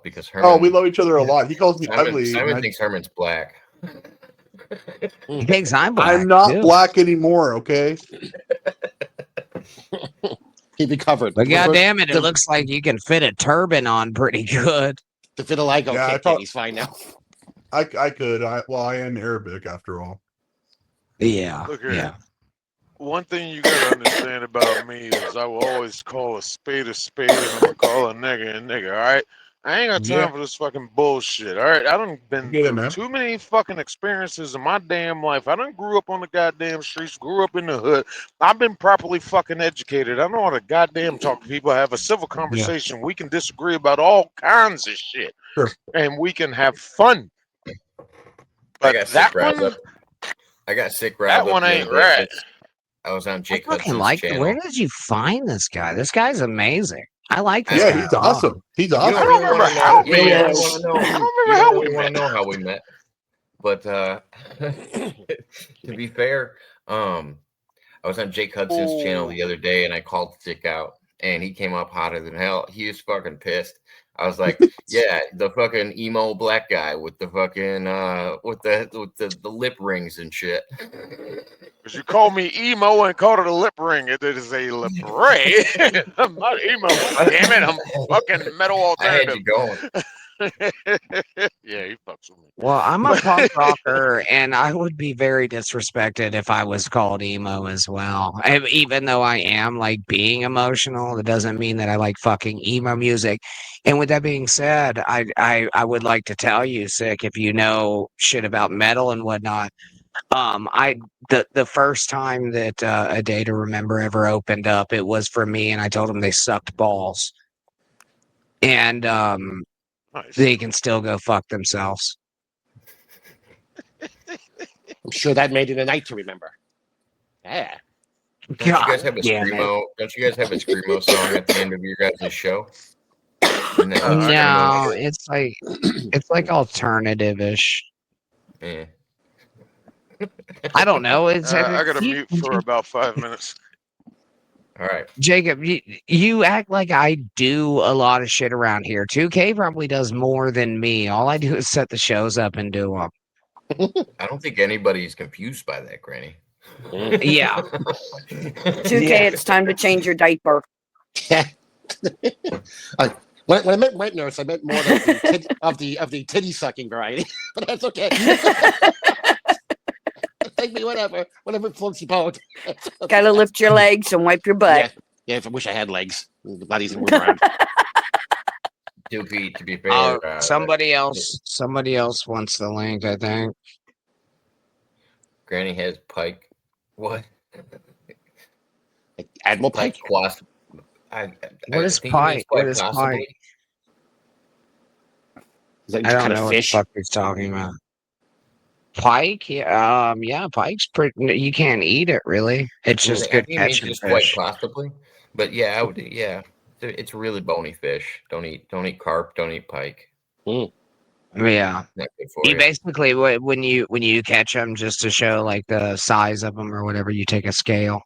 because Oh, we Herman. love each other a lot. He calls me Simon, ugly. Simon thinks Herman's black. He thinks I'm black. I'm not too. black anymore, okay? He recovered. But goddamn it, it looks like you can fit a turban on pretty good. The vitiligo Yeah, I kicked thought- in. He's fine now. I could. I am Arabic after all. Yeah. Look here. Yeah. One thing you gotta understand about me is I will always call a spade, and I'm gonna call a nigga a nigga, alright? I ain't got time Yeah. for this fucking bullshit, alright? I done been Get it, through man. too many fucking experiences in my damn life. I done grew up on the goddamn streets, grew up in the hood. I've been properly fucking educated. I know how to goddamn talk to people, have a civil conversation. We can disagree about all kinds of shit. Sure. And we can have fun. I But got sick that riled one, up. I got sick that riled up one the ain't other day right. 'cause I was on I Jake fucking Hudson's like. channel. Where did you find this guy? This guy's amazing. I like this Yeah, guy. he's a lot. awesome. He's You awesome. I don't remember wanna how know- we you don't met. really wanna know- I don't you remember how don't we really want to met. know how we met. But to be fair, I was on Jake Hudson's channel the other day and I called Dick out and he came up hotter than hell. He was fucking pissed. I was like, yeah, the fucking emo black guy with the fucking with the lip rings and shit. Because you called me emo and called it a lip ring. It is a lip ring. I'm not emo. Damn it. I'm fucking metal I had alternative. you going. Yeah, he fucks with me. Well, I'm a punk rocker, and I would be very disrespected if I was called emo as well. Even though I am like being emotional, that doesn't mean that I like fucking emo music. And with that being said, I would like to tell you, Sick, if you know shit about metal and whatnot. The first time that A Day to Remember ever opened up, it was for me, and I told them they sucked balls, and Nice. they can still go fuck themselves. I'm sure that made it a night to remember. Yeah. Don't you guys have a damn it. screamo? Don't you guys have a screamo song at the end of your guys' show? Isn't that I No, can it's like alternative-ish. Yeah. I don't know. It's I got to mute for about 5 minutes. All right. Jacob, you act like I do a lot of shit around here. 2K probably does more than me. All I do is set the shows up and do them. I don't think anybody's confused by that, Granny. Yeah. 2K, it's time to change your diaper. Yeah. When I meant wet nurse, I meant more of the titty sucking variety. But that's okay. Take me whatever floats your boat. Gotta lift your legs and wipe your butt. Yeah, if I wish I had legs. Not easy to move around. To be fair, Somebody else wants the link, I think. Granny has Pike. What? Admiral Pike. What is Pike? What is Pike? Is that I don't kind know of what the fish? fuck he's talking about. Pike? Yeah, Pike's pretty. You can't eat it, really. It's just I good think it means catching just quite fish. possibly. But yeah, I would. Yeah, it's a really bony fish. Don't eat carp. Don't eat pike. Yeah. Not good for You you. basically, when you catch them, just to show like the size of them or whatever, you take a scale.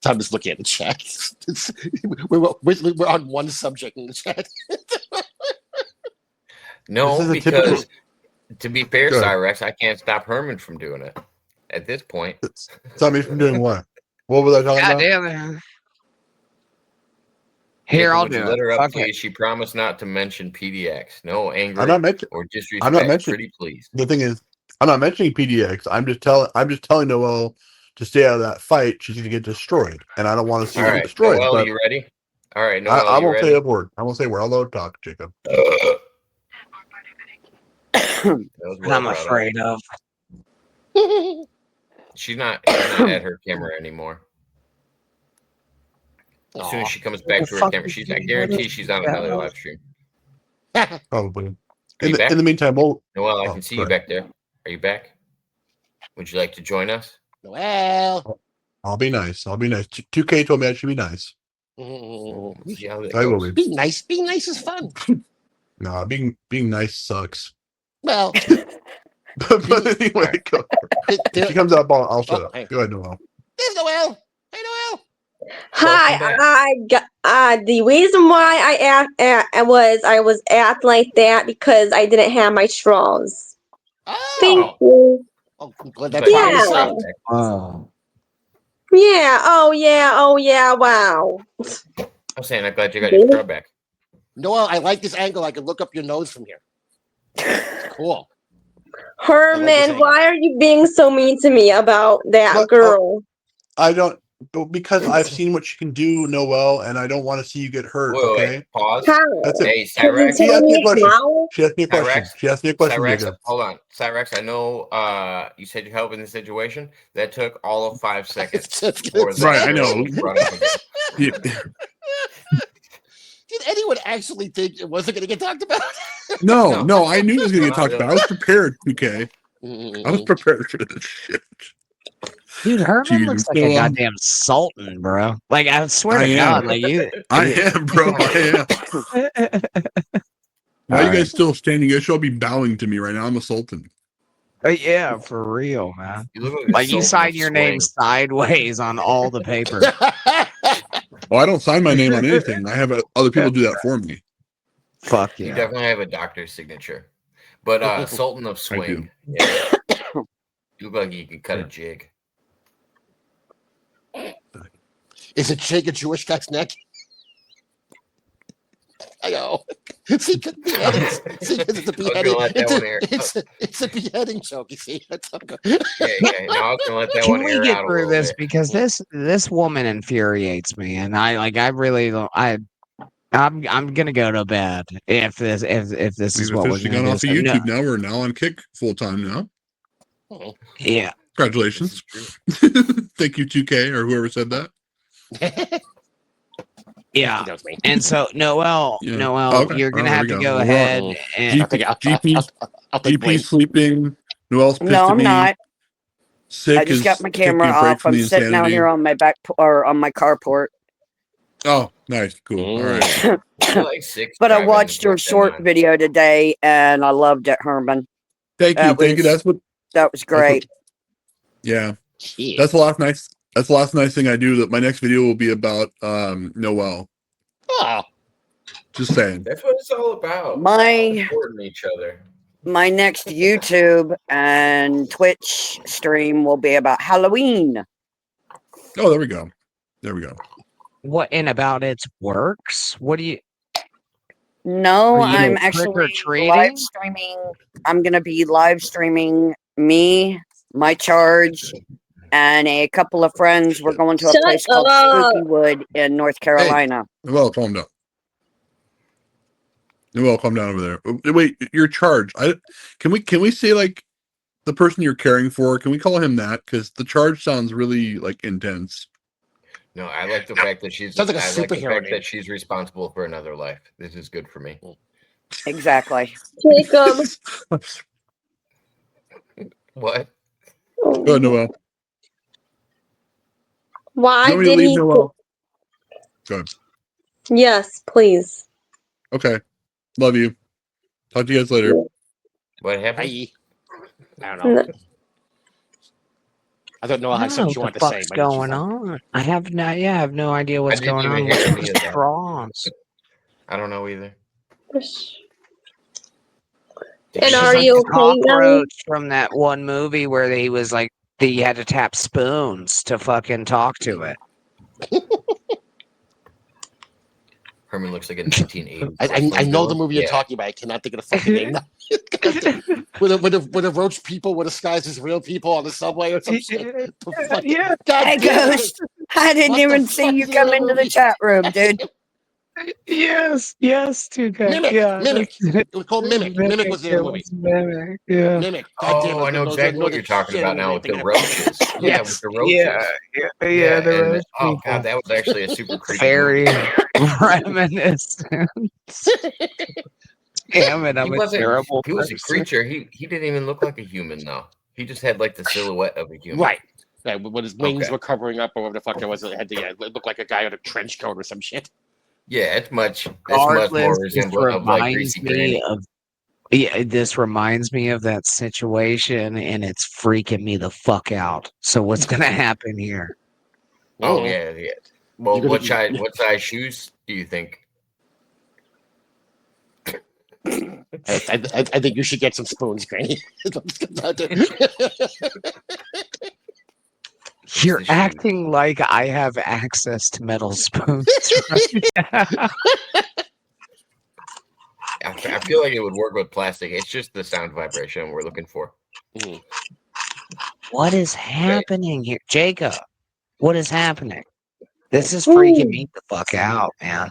I'm just looking at the chat. We're on one subject in the chat. No, because to be fair, Good. Cyrex, I can't stop Herman from doing it. At this point, Stop me from doing what? What was I talking God about? damn it. Here, I'll would you do let it. her up, Fuck it. please? She promised not to mention PDX. No anger I'm not mentioning. or disrespect. I'm not mentioning. Pretty please. The thing is, I'm not mentioning PDX. I'm just telling Noelle to stay out of that fight. She's gonna get destroyed, and I don't want to see All her right, destroyed. Noelle, but you ready? All right, Noelle, I you won't ready? say a word. I won't say a word. I'll let her talk, Jacob. And I'm afraid of. She's not at her camera anymore. As soon as she comes back to her camera, I guarantee she's on another live stream. Probably. Are you back? In the meantime, Noelle, I can see you back there. Are you back? Would you like to join us? Noelle. I'll be nice. I'll be nice. 2K told me I should be nice. Let's see how that I will goes. be. Be nice. Being nice is fun. No, being nice sucks. Well, but anyway, go. If she comes up, I'll shut up. Hey. Go ahead, Noelle. There's Noelle. Hey, Noelle. Welcome back. The reason why I was asked like that because I didn't have my straws. Thank Oh, you. oh, I'm glad But that Yeah. finally you stopped. welcome back. Oh. Yeah. Oh yeah. Oh yeah. Wow. I'm saying I'm glad you got your straw back. Noelle, I like this angle. I can look up your nose from here. It's cool. Herman, why are you being so mean to me about that But, girl? I don't because I've seen what she can do, Noelle, and I don't want to see you get hurt. Wait, Okay. pause. How? That's it. Hey, Can you Cyrex. She tell asked me a me question. how? She asked me a question. Cyrex. She asked me a question, Cyrex, Jacob. hold on. Cyrex, I know you said you help in this situation. That took all of 5 seconds. For that Right, I girl know. to be brought up again. Did anyone actually think it wasn't going to get talked about? No, I knew it was going to get talked about. I was prepared, 2K. I was prepared for this shit. Dude, Herman looks Jesus. like a goddamn sultan, bro. Like, I swear I to am. God, like you. I am, bro. I am. Why are you guys still standing? You guys should all be bowing to me right now. I'm a sultan. Yeah, for real, man. You look like a Like you sultan sign of your swing. name sideways on all the paper. Oh, I don't sign my name on anything. I have other people do that for me. Fuck You yeah. definitely have a doctor's signature. But Sultan of Swing. Yeah. You look like you could cut a jig. Is it shake a Jewish guy's neck? I know. See, beheading. See, because it's a beheading. It's a beheading joke. You see, that's how yeah. No, I was gonna let that Can one we air get out a through little this bit. because this woman infuriates me, and I really don't. I'm gonna go to bed if this is We've what we're officially gonna gone do. off of So, no, YouTube now. We're now on Kick full time now. yeah. Congratulations. Thank you, 2K, or whoever said that. Yeah. That was me. And so Noelle, Yeah. Okay. you're gonna there have we to go. go Well, ahead and I'll take blame. GP's sleeping. Noelle's pissed No, at I'm me. not. Sick I just got my taking camera a break off. from I'm the sitting out insanity. here on my or on my carport. Oh, nice. Cool. All right. Like 6 But I driving watched your with them short on. video today, and I loved it, Herman. Thank you. Thank you. That was great. Yeah. That's the last nice thing I do. That my next video will be about Noelle. Oh. Just saying. That's what it's all about. My Supporting each other. My next YouTube and Twitch stream will be about Halloween. Oh, there we go. There we go. what and about its works? What do you? No, Are you I'm trick actually or live treating? streaming. I'm going to be live streaming me, my charge, and a couple of friends. We're going to a place called Spookywood in North Carolina. Well, calm down. Well, calm down over there. Wait, your charge. Can we say like the person you're caring for? Can we call him that? Because the charge sounds really like intense. No, I like the fact that she's. Sounds like a I like the superhero fact name. that she's responsible for another life. This is good for me. Exactly. Jacob. What? Oh, Noelle. Why You want me to did leave, he? Noelle? Go ahead. Yes, please. Okay. Love you. Talk to you guys later. What happened? I don't know. I don't know I how don't know something you what want the to say. fuck's But going on. I have no idea what's didn't going even on hear with any these of that. straws. I don't know either. And She's are like you the okay, Nelly? cockroach from that one movie where he was like he had to tap spoons to fucking talk to it. Herman looks like a 1980s. I know the movie you're talking about. I cannot think of the fucking name now. With the roach people were disguised as real people on the subway or some shit. Yeah. Hey, Ghost. I didn't even see you come into the chat room, dude. Yes, 2K. Mimic. Yeah, Mimic. It was called Mimic. Mimic was the name of the movie. Mimic. Yeah. Mimic. God damn it. Oh, I know exactly what you're talking about now with the roaches. Yeah, with the roaches. Yeah, the and roach oh people. god, that was actually a super creepy Very movie. reminiscent. Damn it, I'm a terrible He was a person. creature. He didn't even look like a human though. He just had like the silhouette of a human. Right. Yeah, when his wings were covering up or whatever the fuck it was, it had it looked like a guy in a trench coat or some shit. Yeah, it's much Regardless, more this resemblant of like reminds Greasy me Granny. of this reminds me of that situation, and it's freaking me the fuck out. So what's gonna happen here? Oh yeah. Well, what size shoes do you think? I think you should get some spoons, Granny. You're acting like I have access to metal spoons. Right? I feel like it would work with plastic. It's just the sound vibration we're looking for. What is happening here, Jacob? What is happening? This is freaking me the fuck out, man.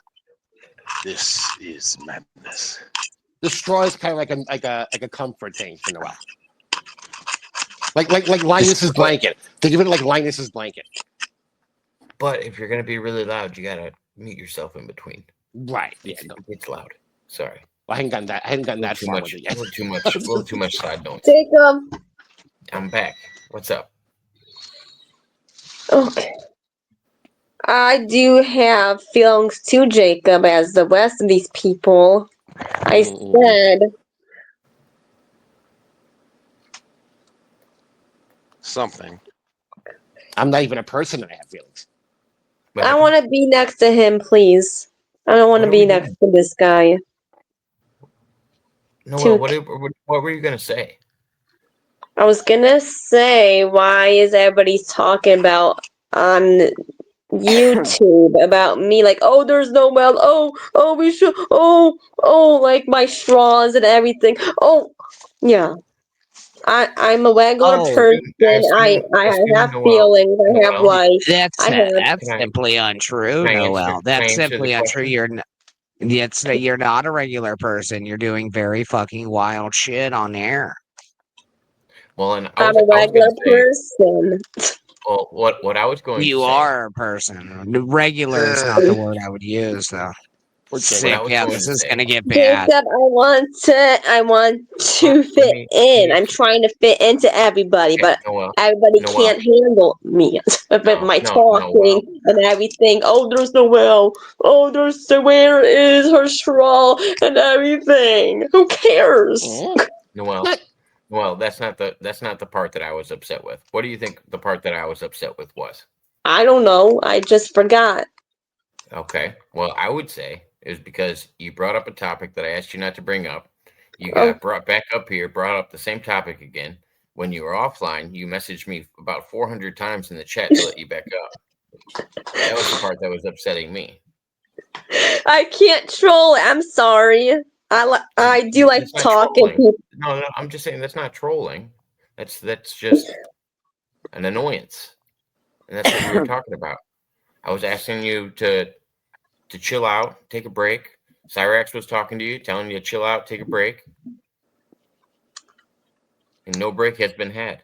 This is madness. The straw is kind of like a comfort thing for Noelle. Like Linus's blanket. Think of it like Linus's blanket. But if you're gonna be really loud, you gotta mute yourself in between. Right. Yeah. No. It's loud. Sorry. I hadn't gotten that far with it yet. A little too much side notes. Jacob. I'm back. What's up? Okay. I do have feelings too, Jacob, as the rest of these people. I said something. I'm not even a person and I have feelings. I want to be next to him, please. I don't want to be next to this guy. No, what were you gonna say? I was gonna say, why is everybody talking about on YouTube about me? Like, oh, there's Noelle. Oh, we should. Oh, like my straws and everything. Oh, yeah. I'm a regular person. I have feelings. I have life. That's simply untrue, Noelle. That's simply untrue. You're not a regular person. You're doing very fucking wild shit on air. Well, and I'm a regular person. Well, what I was going to say. You are a person. Regular is not the word I would use, though. Sick. Yeah, this is gonna get bad. Jacob, I want to fit in. I'm trying to fit into everybody, but everybody can't handle me with my talking and everything. Oh, there's Noelle. Oh, where is her straw and everything? Who cares? Noelle, that's not the part that I was upset with. What do you think the part that I was upset with was? I don't know. I just forgot. Okay. Well, I would say it was because you brought up a topic that I asked you not to bring up. You got brought back up here, brought up the same topic again. When you were offline, you messaged me about 400 times in the chat to let you back up. That was the part that was upsetting me. I can't troll it. I'm sorry. I do like talking. No, I'm just saying that's not trolling. That's just an annoyance, and that's what we were talking about. I was asking you to chill out, take a break. Cyrax was talking to you, telling you to chill out, take a break, and no break has been had.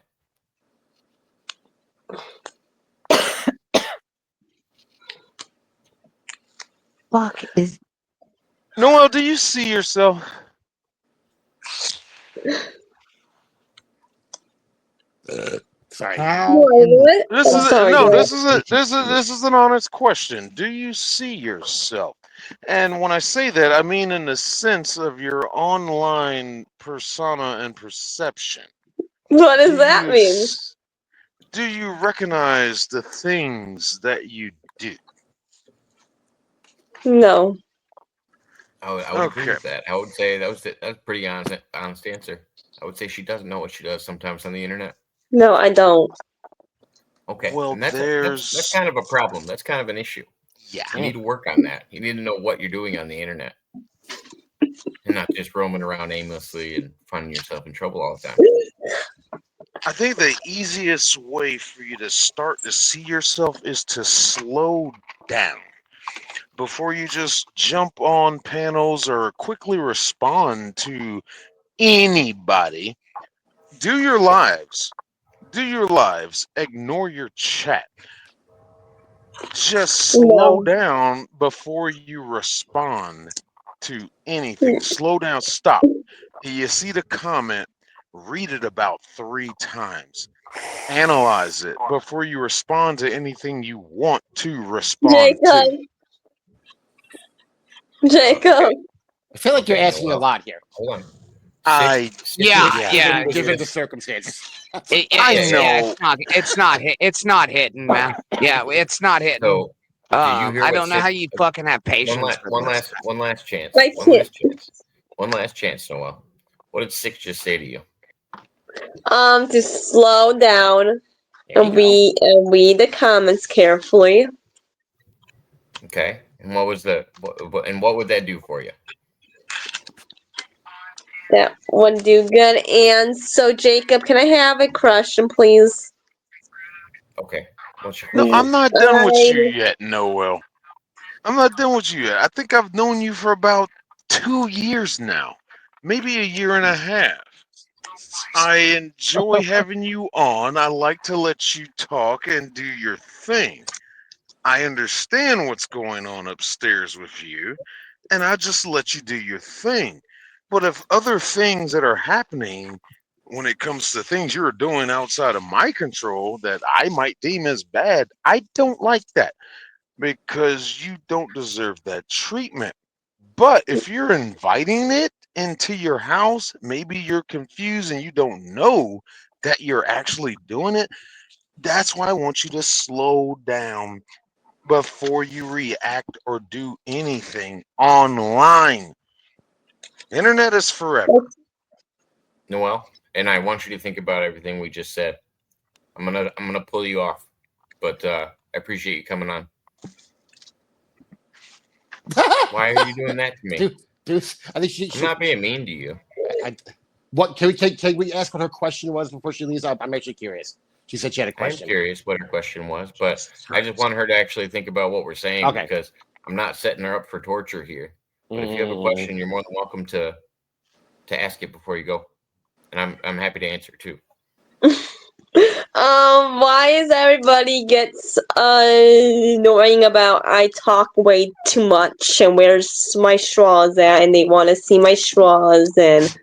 Fuck is Noelle, do you see yourself? Sorry. This is an honest question. Do you see yourself? And when I say that, I mean in the sense of your online persona and perception. What does that mean? Do you recognize the things that you do? No. I would agree with that. I would say that's a pretty honest answer. I would say she doesn't know what she does sometimes on the internet. No, I don't. Okay. Well, and that's kind of a problem. That's kind of an issue. Yeah. You need to work on that. You need to know what you're doing on the internet. And not just roaming around aimlessly and finding yourself in trouble all the time. I think the easiest way for you to start to see yourself is to slow down. Before you just jump on panels or quickly respond to anybody, do your lives. Ignore your chat. Just slow down before you respond to anything. Slow down, stop. You see the comment, read it about 3 times. Analyze it before you respond to anything you want to respond to. Jacob. I feel like you're asking a lot here. Hold on. Yeah. Given the circumstances. I know. It's not hitting, man. Yeah, it's not hitting. So hear I what don't know how six? you fucking have patience for One this. last chance. I One can't. last chance. One last chance, Noelle. What did Six just say to you? To slow down There you and go. read the comments carefully. Okay. And what was what would that do for you? That would do good. And so, Jacob, can I have a question, please? Okay. What's your No, question? I'm not done with you yet, Noel. I'm not done with you yet. I think I've known you for about 2 years now, maybe a year and a half. I enjoy having you on. I like to let you talk and do your thing. I understand what's going on upstairs with you, and I just let you do your thing. But if other things that are happening when it comes to things you're doing outside of my control that I might deem as bad, I don't like that because you don't deserve that treatment. But if you're inviting it into your house, maybe you're confused and you don't know that you're actually doing it. That's why I want you to slow down before you react or do anything online. Internet is forever. Noelle, and I want you to think about everything we just said. I'm gonna pull you off, but I appreciate you coming on. Why are you doing that to me? Dude, I think I'm not being mean to you. what can we ask what her question was before she leaves? I'm actually curious. She said she had a I'm question. curious what her question was, but I just want her to actually think about what we're saying Okay. because I'm not setting her up for torture here. But if you have a question, you're more than welcome to ask it before you go, and I'm happy to answer too. Why is everybody gets annoying about I talk way too much and where's my straws at and they want to see my straws and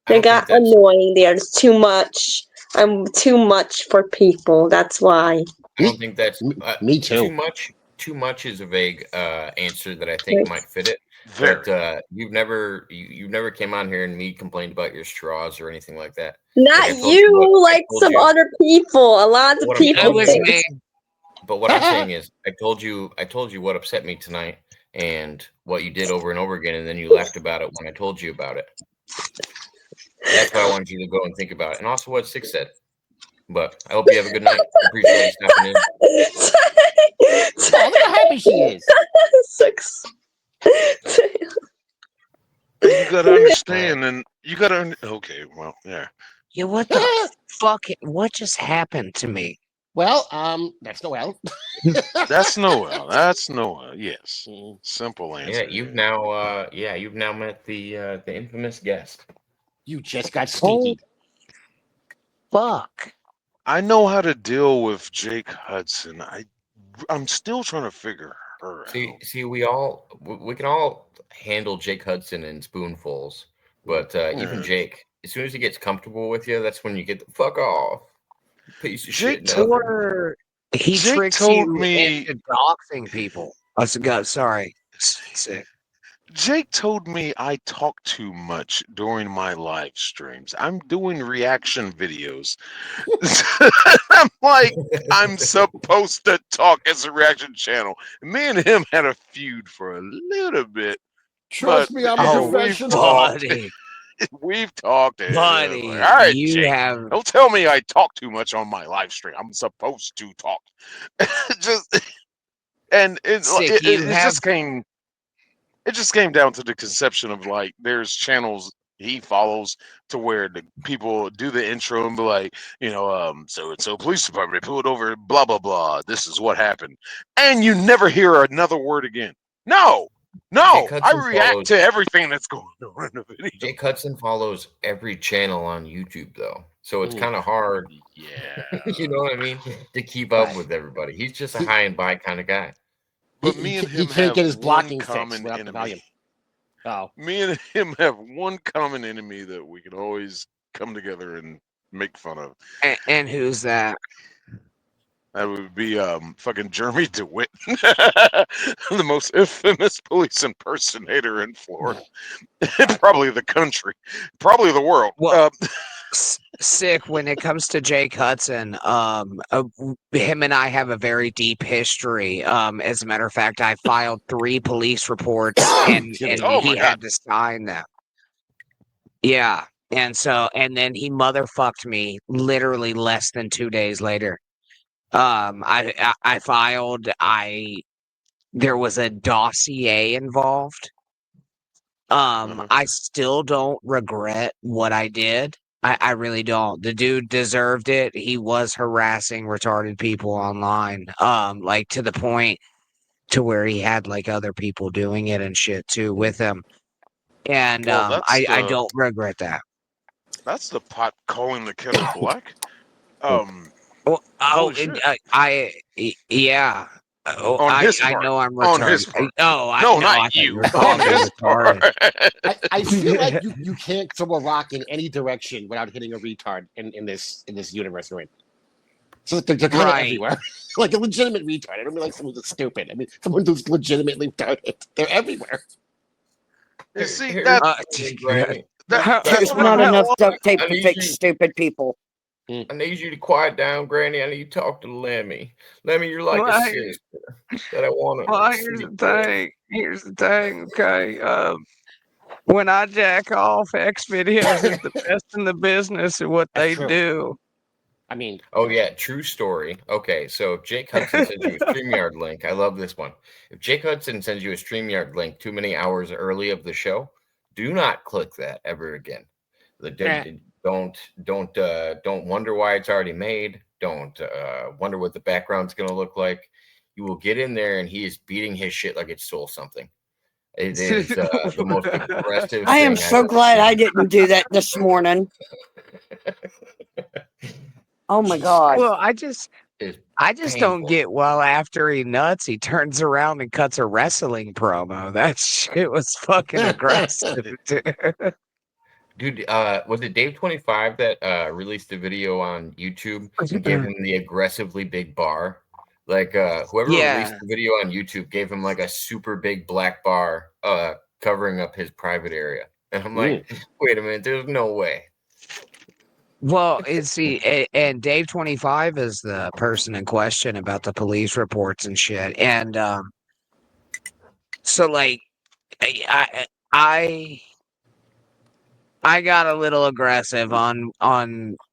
they got annoying. There's too much. I'm too much for people. That's why. I don't think that's me too. Too much is a vague answer that I think might fit it. Very. But you've never came on here and me complained about your straws or anything like that. Not you, like some other people. A lot of people. But what I'm saying is, I told you what upset me tonight and what you did over and over again, and then you laughed about it when I told you about it. That's what I wanted you to go and think about, and also what Six said. But I hope you have a good night. Appreciate you stopping in. Oh, look how happy she is. Six. You gotta understand, and you gotta. Okay, well, yeah. Yeah, what the fuck? What just happened to me? Well, that's Noelle. That's Noelle. That's Noelle. Yes. Simple answer. Yeah, you've now met the infamous guest. You just got stinky. Fuck. I know how to deal with Jake Hudson. I'm still trying to figure her out. See, we can all handle Jake Hudson in spoonfuls, but even Jake, as soon as he gets comfortable with you, that's when you get the fuck off. Piece of shit. He Jake tricks told you me into doxing people. Sorry. Sick. Jake told me I talk too much during my live streams. I'm doing reaction videos. I'm like, I'm supposed to talk as a reaction channel. Me and him had a feud for a little bit. Trust me, I'm a professional. We've talked. Buddy, All right, you Jake, have. don't tell me I talk too much on my live stream. I'm supposed to talk. It just came down to the conception of like there's channels he follows to where the people do the intro and be like, so and so police department pulled over, blah blah blah. This is what happened, and you never hear another word again. No, I react to everything that's going on in the video. Jake Hudson follows every channel on YouTube though, so it's kind of hard. Yeah, you know what I mean, to keep up with everybody. He's just a high and by kind of guy. But me and him he can't get his blocking common fixed without the volume. Oh. Me and him have one common enemy that we can always come together and make fun of. And who's that? That would be fucking Jeremy DeWitt, the most infamous police impersonator in Florida, probably the country, probably the world. Sick when it comes to Jake Hudson. Him and I have a very deep history. As a matter of fact, I filed 3 police reports, and Oh he my had God. to sign them. Yeah, and then he motherfucked me literally less than 2 days later. I filed. There was a dossier involved. I still don't regret what I did. I really don't. The dude deserved it. He was harassing retarded people online. Like to the point to where he had like other people doing it and shit too with him. And Well, I don't regret that. That's the pot calling the kettle black. Well, Holy shit. Yeah. Oh, On his I part. know I'm On retarded. his part. No, I No, know. I not thought you you. were calling On me his retarded. part. I feel like you can't throw a rock in any direction without hitting a retard in this universe we're in. So they're kind of Right. everywhere. Like a legitimate retard. I don't mean like someone who's stupid. I mean someone who's legitimately retarded. They're everywhere. You see, Here's that, the thing, Granny. that's There's what not I enough want. duct tape I to need fix you- stupid people. I need you to quiet down, Granny. I need you to talk to Lemmy. Lemmy, you're like a sister that I want to. Well, here's the thing. Here's the thing. Okay. When I jack off, X videos is the best in the business at what That's they true. do. I mean, Oh yeah, true story. Okay, so if Jake Hudson sends you a StreamYard link, I love this one. If Jake Hudson sends you a StreamYard link too many hours early of the show, do not click that ever again. Don't wonder why it's already made. Don't wonder what the background's gonna look like. You will get in there and he is beating his shit like it stole something. It is the most aggressive. I am thing I've so ever glad seen. I didn't do that this morning. Oh my god. Well, I just It's don't painful. get well after he nuts, he turns around and cuts a wrestling promo. That shit was fucking aggressive, dude. Dude, was it Dave 25 that released a video on YouTube and gave him the aggressively big bar? Like whoever released the video on YouTube gave him like a super big black bar covering up his private area. And I'm like, wait a minute, there's no way. Well, and Dave 25 is the person in question about the police reports and shit. And so like I got a little aggressive on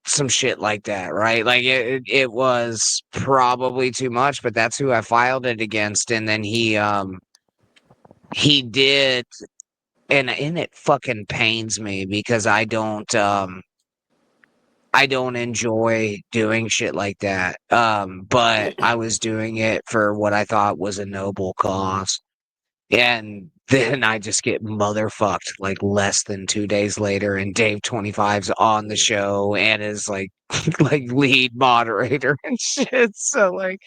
some shit like that, right? Like it was probably too much, but that's who I filed it against. And then he did, and it fucking pains me because I don't enjoy doing shit like that. But I was doing it for what I thought was a noble cause. And then I just get motherfucked like less than 2 days later, and Dave 25's on the show and is like like lead moderator and shit. So like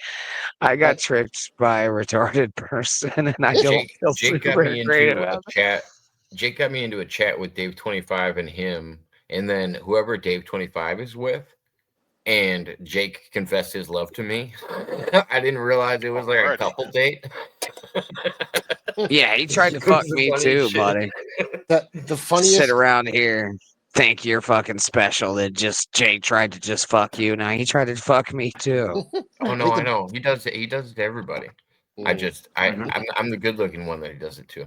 I got tricked by a retarded person, and I don't feel Jake got super me great into a about it. chat. Jake got me into a chat with Dave 25 and him, and then whoever Dave 25 is with, and Jake confessed his love to me. I didn't realize it was like a couple date. Yeah, he tried to fuck me too, buddy. The funniest sit around here, think you're fucking special. That just Jake tried to just fuck you. Now he tried to fuck me too. Oh no, I know he does it. He does it to everybody. I'm the good looking one that he does it to.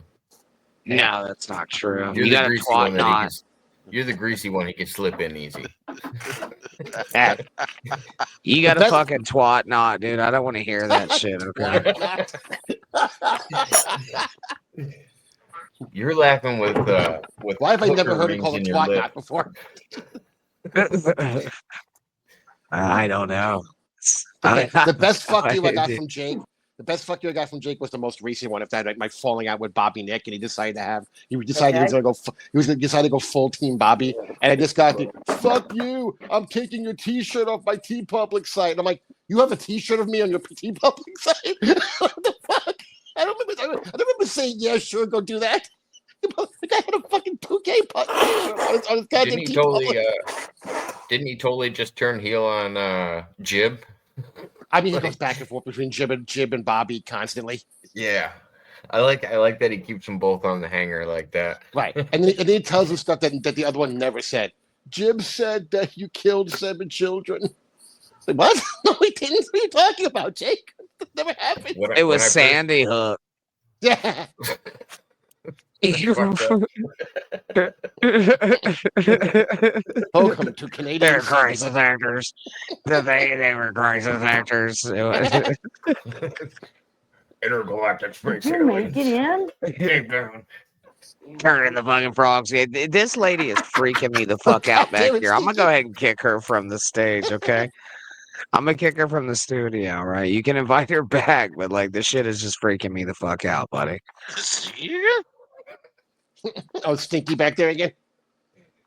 No, that's not true. You're You the got a greasy twat one that knot. you're the greasy one he can slip in easy. You got a fucking twat knot, dude. I don't want to hear that shit. Okay. You're laughing with Why have I never hooker heard it rings called a in your twat lip. knot before? I don't know. Okay, the best fuck you I got from Jake. The best fuck you I got from Jake was the most recent one. If that, like my falling out with Bobby Nick, and he decided he was gonna go. He was gonna decide to go full team Bobby, and I just got the fuck you. I'm taking your T-shirt off my T Public site. And I'm like, you have a T-shirt of me on your T Public site? What the fuck? I don't remember saying yeah, sure, go do that. The guy had a fucking 2K on his goddamn T Public. Didn't he totally just turn heel on Jib? I mean, he goes back and forth between Jib and Bobby constantly. Yeah, I like that he keeps them both on the hanger like that. Right, and then he tells him stuff that the other one never said. Jim said that you killed 7 children. Like, what? No, we didn't. What are you talking about, Jake? That never happened. It was Sandy Hook. Yeah. Welcome to Canadian They're Sandy crisis Hook. actors. They were crisis actors. Intergalactic space Here, man, get in. Keep down. Turning the fucking frogs. Yeah, this lady is freaking me the fuck out back Damn it, here. I'm gonna go Stinky. ahead and kick her from the stage, okay? I'm gonna kick her from the studio, right? You can invite her back, but like this shit is just freaking me the fuck out, buddy. Oh, Stinky back there again?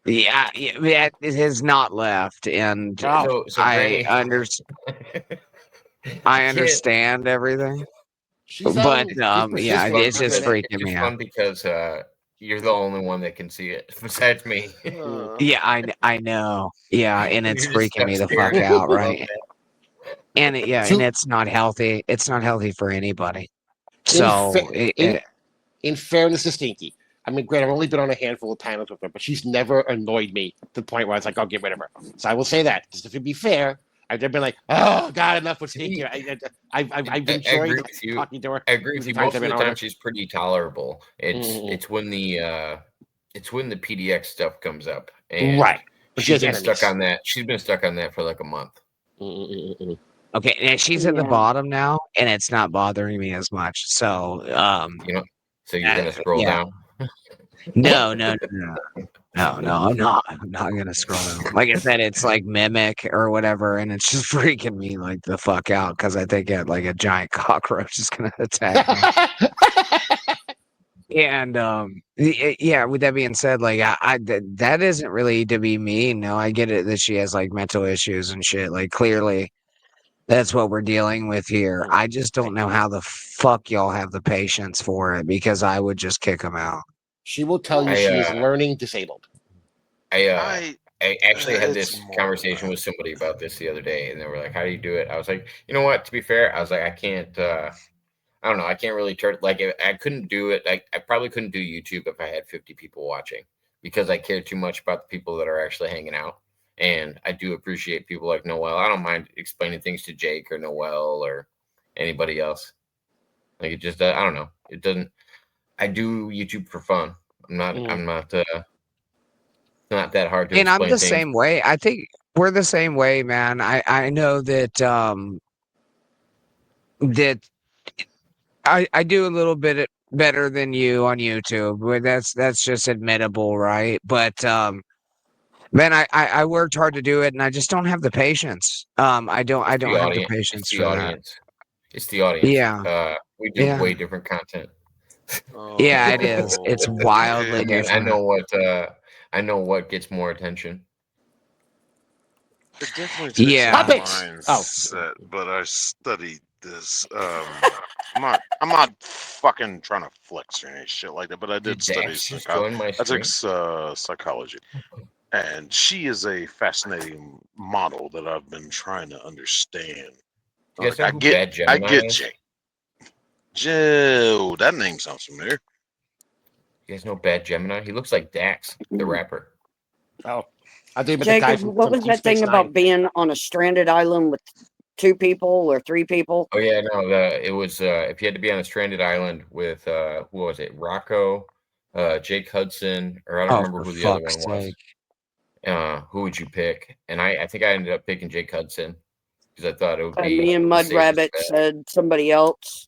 Yeah, it has not left, and Wow. So I Granny, I understand everything, She's but she's yeah, persistent. it's just Granny. freaking me it's out. fun because you're the only one that can see it besides me. Yeah, I know. Yeah, and it's You're just freaking stuck me the fuck staring at out, it. right? And yeah, and it's not healthy. It's not healthy for anybody. So In fairness to Stinky, I mean, granted, I've only been on a handful of panels with her, but she's never annoyed me to the point where I was like, "I'll get rid of her." So I will say that, just to be fair, I've never been like, "Oh God, enough with Stinky." I've enjoyed talking to her. I agree with you. Most of the time, she's pretty tolerable. It's when the PDX stuff comes up, and right. But she's been stuck on that. She's been stuck on that for like a month. Okay, and she's at the bottom now, and it's not bothering me as much. So, so you're gonna scroll down. No, I'm not. I'm not gonna scroll down. Like I said, it's like Mimic or whatever, and it's just freaking me like the fuck out because I think like a giant cockroach is gonna attack me. And yeah. With that being said, like that isn't really to be mean. No, I get it that she has like mental issues and shit. Like clearly, that's what we're dealing with here. I just don't know how the fuck y'all have the patience for it because I would just kick them out. She will tell you she is learning disabled. I actually had this conversation with somebody about this the other day, and they were like, "How do you do it?" I was like, "You know what? To be fair, I was like, I can't. I don't know. I can't really turn like I couldn't do it. I probably couldn't do YouTube if I had 50 people watching because I care too much about the people that are actually hanging out. And I do appreciate people like Noelle. I don't mind explaining things to Jake or Noelle or anybody else. Like it just, I don't know. It doesn't. I do YouTube for fun. I'm not. Not that hard to. And I'm the things. same way. I think we're the same way, man. I know that that I do a little bit better than you on YouTube. That's just admittable, right? But man, I worked hard to do it, and I just don't have the patience. I don't have the patience for that. It's the audience. Yeah. We do way different content. Yeah, it is. It's wildly different. I know what gets more attention. It definitely takes a mindset, but I studied this. I'm not fucking trying to flex or any shit like that, but I did study psychology. And she is a fascinating model that I've been trying to understand. Like, I get Jay. Joe, that name sounds familiar. You guys know Bad Gemini? He looks like Dax, the rapper. Oh, I think. Jacob, what was that thing about being on a stranded island with 2 people or 3 people? Oh yeah, no. It was if you had to be on a stranded island with who was it? Rocco, Jake Hudson, or I don't remember who the other one was. Who would you pick? And I think I ended up picking Jake Hudson because I thought it would be. Me and Mud Rabbit said somebody else.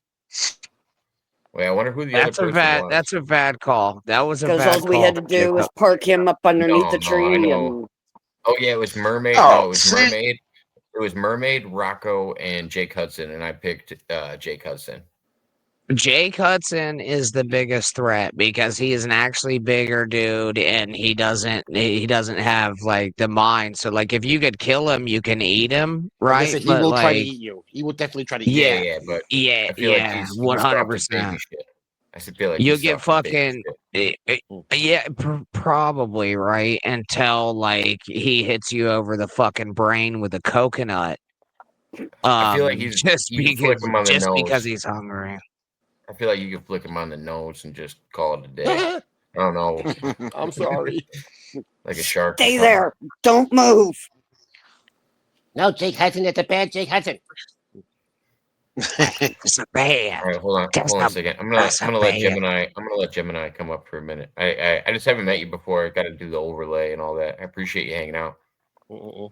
Wait, I wonder who the other person was. That's a bad call. That was a bad call. Because all we had to do was park him up underneath the tree. And... Oh yeah, it was Mermaid. No, it was Mermaid. It was Mermaid, Rocco, and Jake Hudson, and I picked Jake Hudson. Jake Hudson is the biggest threat because he is an actually bigger dude, and he doesn't have like the mind. So like, if you could kill him, you can eat him, right? He will try to eat you. He will definitely try to eat you. Yeah, but I feel like he's 100%. I feel like you'll get fucking probably right until like he hits you over the fucking brain with a coconut. I feel like he's just because he's hungry. I feel like you could flick him on the nose and just call it a day. Oh no. I'm sorry. Like a shark. or Stay something. there. Don't move. No, Jake Hudson at the bad Jake Hudson. It's a band. All right, hold on a second. I'm gonna let Gemini come up for a minute. I just haven't met you before. I got to do the overlay and all that. I appreciate you hanging out. Can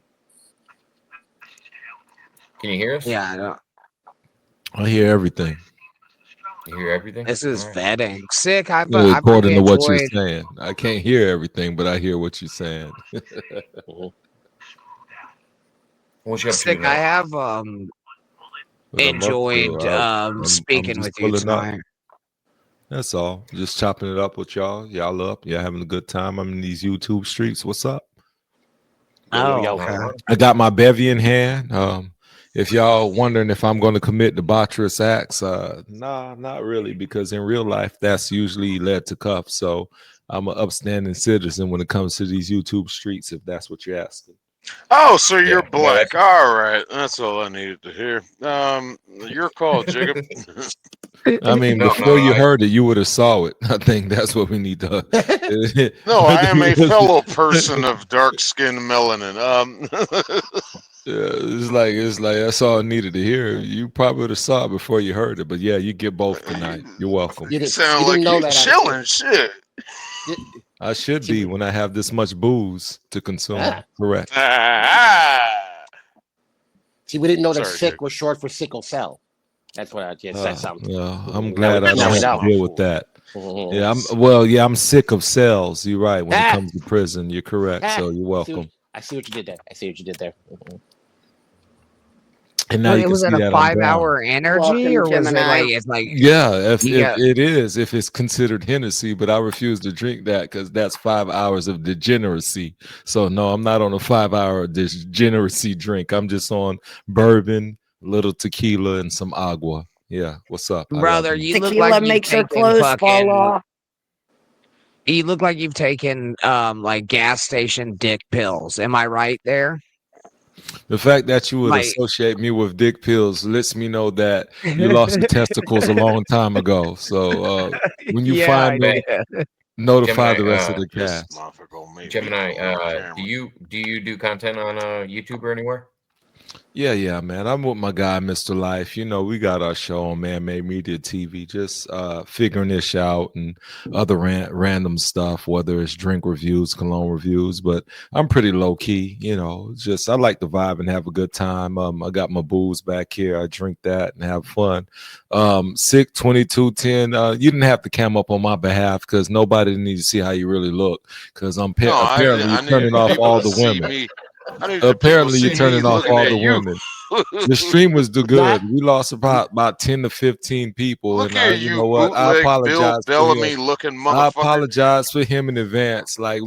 you hear us? Yeah, I know. I hear everything. You hear everything? This is All right. vetting. Sick. I've According to what you're enjoyed. saying, I can't hear everything, but I hear what you're saying. What you up to Sick. I tonight? have What I'm up to, enjoyed I'm speaking just with you pulling up. tonight. That's all. Just chopping it up with y'all. Y'all up? Y'all having a good time? I'm in these YouTube streets. What's up? Oh, okay. I got my bevy in hand. If y'all wondering if I'm going to commit debaucherous acts, nah, not really, because in real life that's usually led to cuffs. So I'm an upstanding citizen when it comes to these YouTube streets, if that's what you're asking. Oh, so you're Yeah, black. All right. That's all I needed to hear. Your call, Jacob. I mean, before you heard it, you would have saw it. I think that's what we need to. No, I am a fellow person of dark skin melanin. Yeah, it's like that's all I needed to hear. You probably would have saw it before you heard it, but yeah, you get both tonight. You're welcome. You sound like you chilling shit. I should be when I have this much booze to consume. Correct. See, we didn't know that sick was short for sickle cell. That's what I just said. Something. Yeah, I'm glad I don't have to deal with that. Mm-hmm. Yeah, I'm sick of cells. You're right. When it comes to prison, you're correct. So you're welcome. I see what you did there. Mm-hmm. And now you can was see it a that 5-hour energy, or was it like it's like? Yeah, if it is, if it's considered Hennessy, but I refuse to drink that because that's 5 hours of degeneracy. So no, I'm not on a 5-hour degeneracy drink. I'm just on bourbon, a little tequila, and some agua. Yeah, what's up, brother? You look Tequila like makes her clothes fall off. You look like you've taken like gas station dick pills. Am I right there? The fact that you would associate me with dick pills lets me know that you lost your testicles a long time ago. So when you find them, notify the rest of the cast. Gemini, do you do content on YouTube or anywhere? Yeah, man. I'm with my guy, Mr. Life. You know, we got our show on Man Made Media TV, just figuring this out and other random stuff, whether it's drink reviews, cologne reviews. But I'm pretty low key, you know, just I like to vibe and have a good time. I got my booze back here. I drink that and have fun. Sick 2210. You didn't have to cam up on my behalf because nobody needs to see how you really look. Because I'm apparently turning off all the women. Apparently, you're turning off all the women. The stream was good. We lost about 10 to 15 people. Look and at you know what? I apologize Bill for him. looking motherfucker. I apologize for him in advance. Like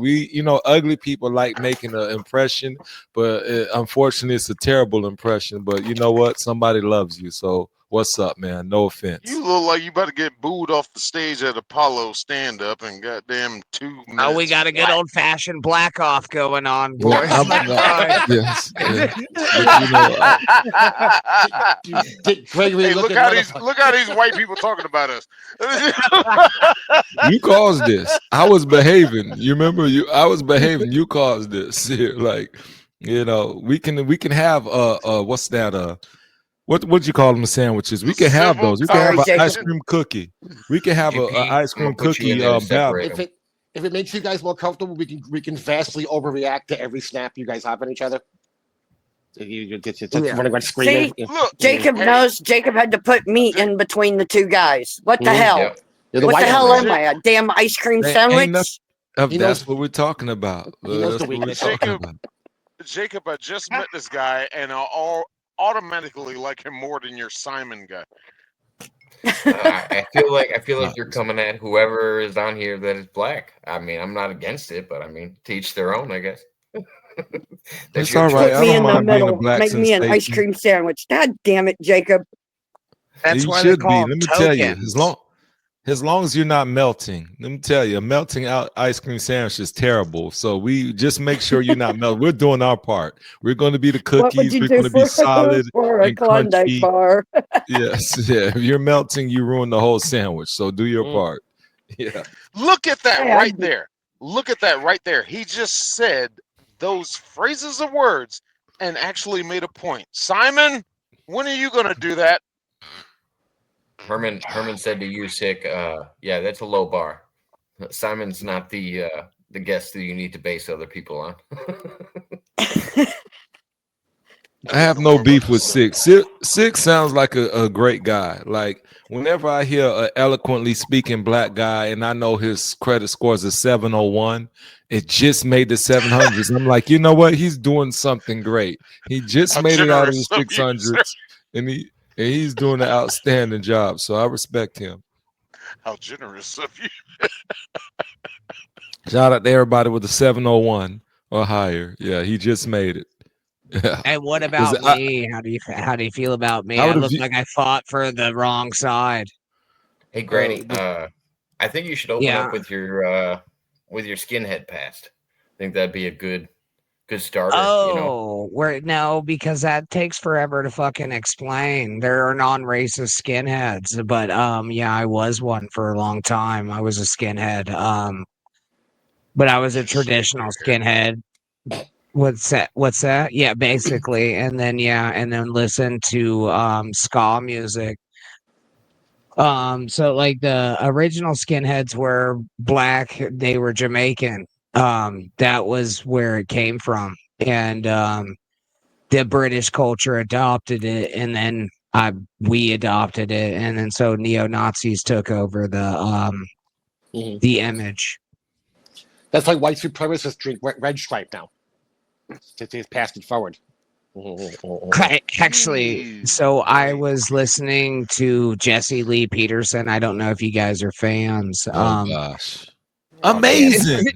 ugly people like making an impression, but unfortunately, it's a terrible impression. But you know what? Somebody loves you, so. What's up, man? No offense. You look like you about to get booed off the stage at Apollo stand-up in goddamn 2 minutes. Oh, we got a good old-fashioned black off going on, boys. Yes. Gregory, look how these white people talking about us. You caused this. I was behaving. You remember? I was behaving. You caused this. Like, we can have what's that? What you call them sandwiches? We can have those. We can have an ice cream cookie. We can have an ice cream cookie battle. If it makes you guys more comfortable, we can vastly overreact to every snap you guys have on each other. You See, Jacob knows. Jacob had to put me in between the two guys. What the hell? Yep. What the hell am I? A damn ice cream sandwich? That's what we're talking about. Jacob, I just met this guy, and I'll automatically like him more than your Simon guy. I feel like you're coming at whoever is on here that is black. I mean, I'm not against it, but I mean, teach their own, I guess. That's all right. Put me in the middle. Make me an ice cream sandwich. God damn it, Jacob. That's why they call them tokens. Tell you, as long as you're not melting, let me tell you, a melting out ice cream sandwich is terrible. So we just make sure you're not melting. We're doing our part. We're going to be the cookies. We're going to be solid and crunchy. Bar. Yes, yeah. If you're melting, you ruin the whole sandwich. So do your part. Yeah. Look at that Hey, I- right there. Look at that right there. He just said those phrases of words and actually made a point. Simon, when are you going to do that? Herman said to you, sick. Yeah, that's a low bar. Simon's not the guest that you need to base other people on. I have no beef with Six. Six sounds like a great guy. Like whenever I hear an eloquently speaking black guy and I know his credit scores is 701, it just made the 700s. I'm like, you know what? He's doing something great. He just How made it out of the generous of you, sir. 600s, and he's doing an outstanding job. So I respect him. How generous of you. Shout out to everybody with the 701 or higher. Yeah, he just made it. Yeah. And what 'Cause about me? How do you feel about me? I would've look vi- like I fought for the wrong side. Hey, Granny. the- I think you should open Yeah. up with your skinhead past. I think that'd be a good starter. Oh, no, because that takes forever to fucking explain. There are non-racist skinheads, but yeah, I was one for a long time. I was a skinhead. But I was a traditional skinhead. What's that? What's that? Yeah, basically. And then listen to ska music. So like the original skinheads were black, they were Jamaican. That was where it came from. And the British culture adopted it, and then we adopted it, and then so neo-Nazis took over Mhm. the image. That's why white supremacists drink red stripe now. They've passed it forward. Actually, so I was listening to Jesse Lee Peterson. I don't know if you guys are fans. Oh gosh. Oh, Amazing.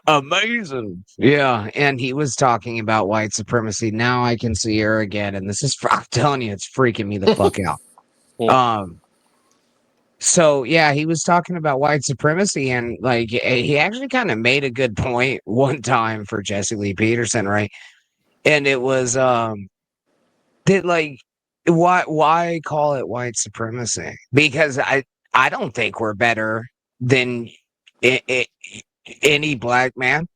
Amazing. Yeah, and he was talking about white supremacy. Now I can see her again, and this is I'm telling you, it's freaking me the fuck out. So yeah, he was talking about white supremacy, and like he actually kind of made a good point one time for Jesse Lee Peterson, right? And it was that like why call it white supremacy? Because I don't think we're better than any black man.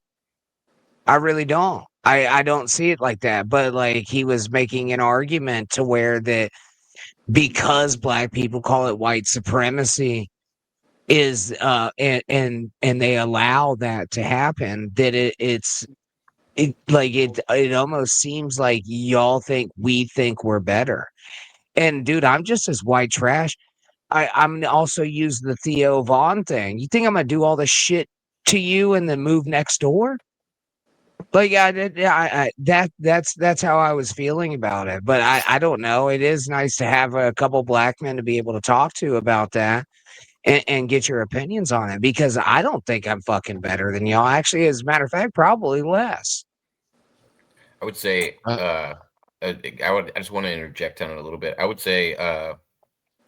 I really don't. I don't see it like that. But like he was making an argument to where that because black people call it white supremacy is and they allow that to happen, that it almost seems like y'all think we think we're better. And dude, I'm just as white trash. I'm also use the Theo Vaughn thing. You think I'm gonna do all this shit to you and then move next door? Like that's how I was feeling about it. But I don't know. It is nice to have a couple black men to be able to talk to about that and get your opinions on it, because I don't think I'm fucking better than y'all. Actually, as a matter of fact, probably less. I would say I just want to interject on it a little bit. I would say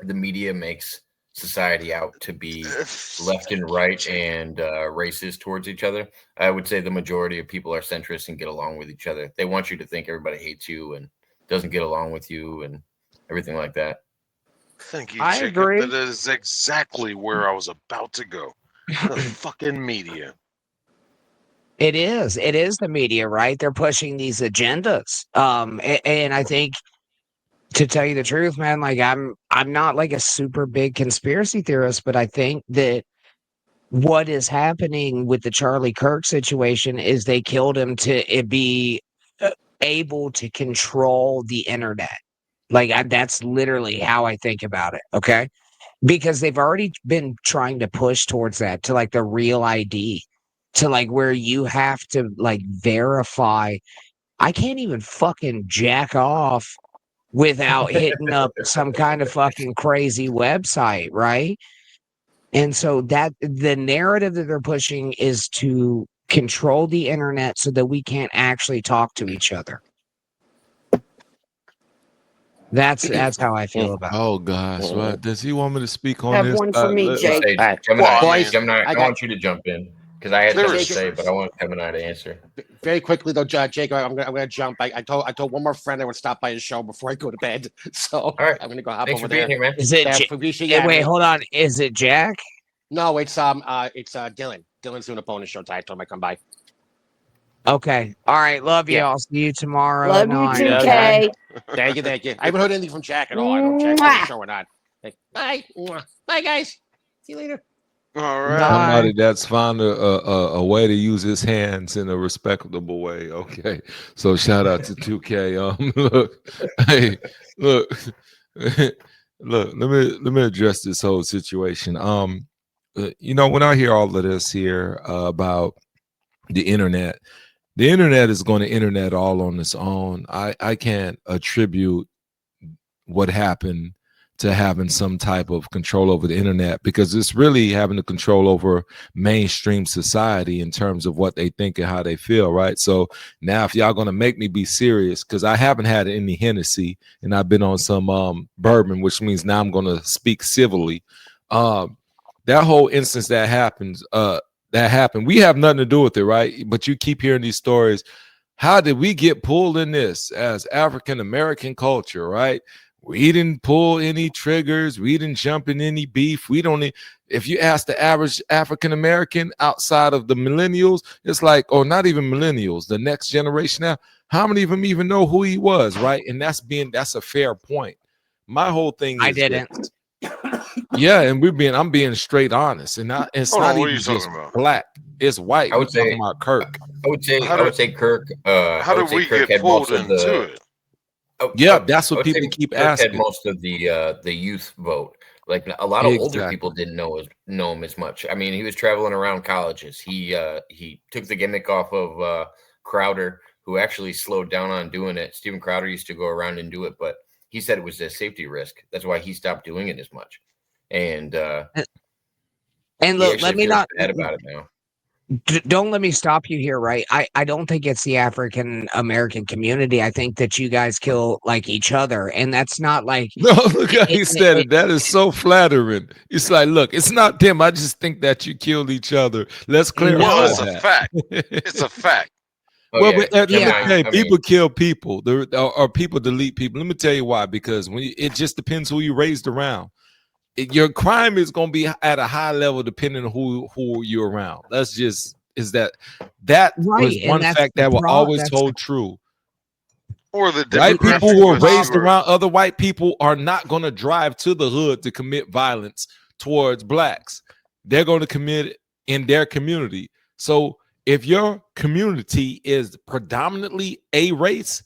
the media makes society out to be left and right and racist towards each other. I would say the majority of people are centrist and get along with each other. They want you to think everybody hates you and doesn't get along with you and everything like that. Thank you, I Jacob. agree. That is exactly where I was about to go. The fucking media. It is. It is the media, right? They're pushing these agendas. And I think, to tell you the truth, man, like I'm not like a super big conspiracy theorist, but I think that what is happening with the Charlie Kirk situation is they killed him to be able to control the internet. Like that's literally how I think about it. Okay. Because they've already been trying to push towards that, to like the real ID, to like where you have to like verify. I can't even fucking jack off without hitting up some kind of fucking crazy website, right? And so that the narrative that they're pushing is to control the internet so that we can't actually talk to each other. That's how I feel about it. Oh gosh, what does he want me to speak on Have this? one for me, Jake. Say, All right. Gemini, Boys, Gemini, I I got- want you to jump in because I had something to Seriously. say, but I want Gemini to answer. Very quickly though, Jake, I'm gonna jump. I told one more friend I would stop by his show before I go to bed. So All right. I'm gonna go hop Thanks over for being there. here, man. Is it? Yeah, Ja- Fabrizio, wait, man. hold on. Is it Jack? No, it's Dylan. Dylan's doing a bonus show tonight. I told him I come by. Okay. All right. Love you. Yeah. I'll see you tomorrow Love at you 9. too, Okay. Kay. Thank you. I haven't heard anything from Jack at all. I don't know if Jack's on the Mwah. show or not. Bye. Bye, guys. See you later. All right. Somebody that's found a way to use his hands in a respectable way. Okay, so shout out to 2K. Look, hey, look, look. Let me address this whole situation. When I hear all of this here about the internet is going to internet all on its own. I can't attribute what happened to having some type of control over the internet, because it's really having the control over mainstream society in terms of what they think and how they feel, right? So now if y'all gonna make me be serious, because I haven't had any Hennessy and I've been on some bourbon, which means now I'm gonna speak civilly. That whole instance that happened, we have nothing to do with it, right? But you keep hearing these stories. How did we get pulled in this as African American culture, right? We didn't pull any triggers. We didn't jump in any beef. We don't. If you ask the average African American outside of the millennials, it's like, or not even millennials, the next generation now, how many of them even know who he was, right? And that's a fair point. My whole thing is I didn't. Yeah, and I'm being straight honest, and it's Hold not on, what are even you talking just about? black. It's white. I would We're talking say- about Kirk. I would say Kirk. How did we Kirk get had pulled most of into it? Yeah, that's I what would say people keep Kirk had asking. most of the youth vote. Like a lot of older people didn't know him as much. I mean, he was traveling around colleges. He took the gimmick off of Crowder, who actually slowed down on doing it. Steven Crowder used to go around and do it, but he said it was a safety risk. That's why he stopped doing it as much. And look, let me not bad about it now. Don't let me stop you here, right? I don't think it's the African American community. I think that you guys kill like each other, and that's not like No, look how he said it. That is so flattering. It's like, look, it's not them. I just think that you killed each other. Let's clarify. Well, it's that. a fact. It's a fact. Well, but at the end of the day, people kill people, or people delete people. Let me tell you why. Because it just depends who you raised around. Your crime is going to be at a high level depending on who you're around. That's just that right, was one fact that will always hold true. Or the white people who are raised around other white people are not going to drive to the hood to commit violence towards blacks. They're going to commit it in their community. So if your community is predominantly a race,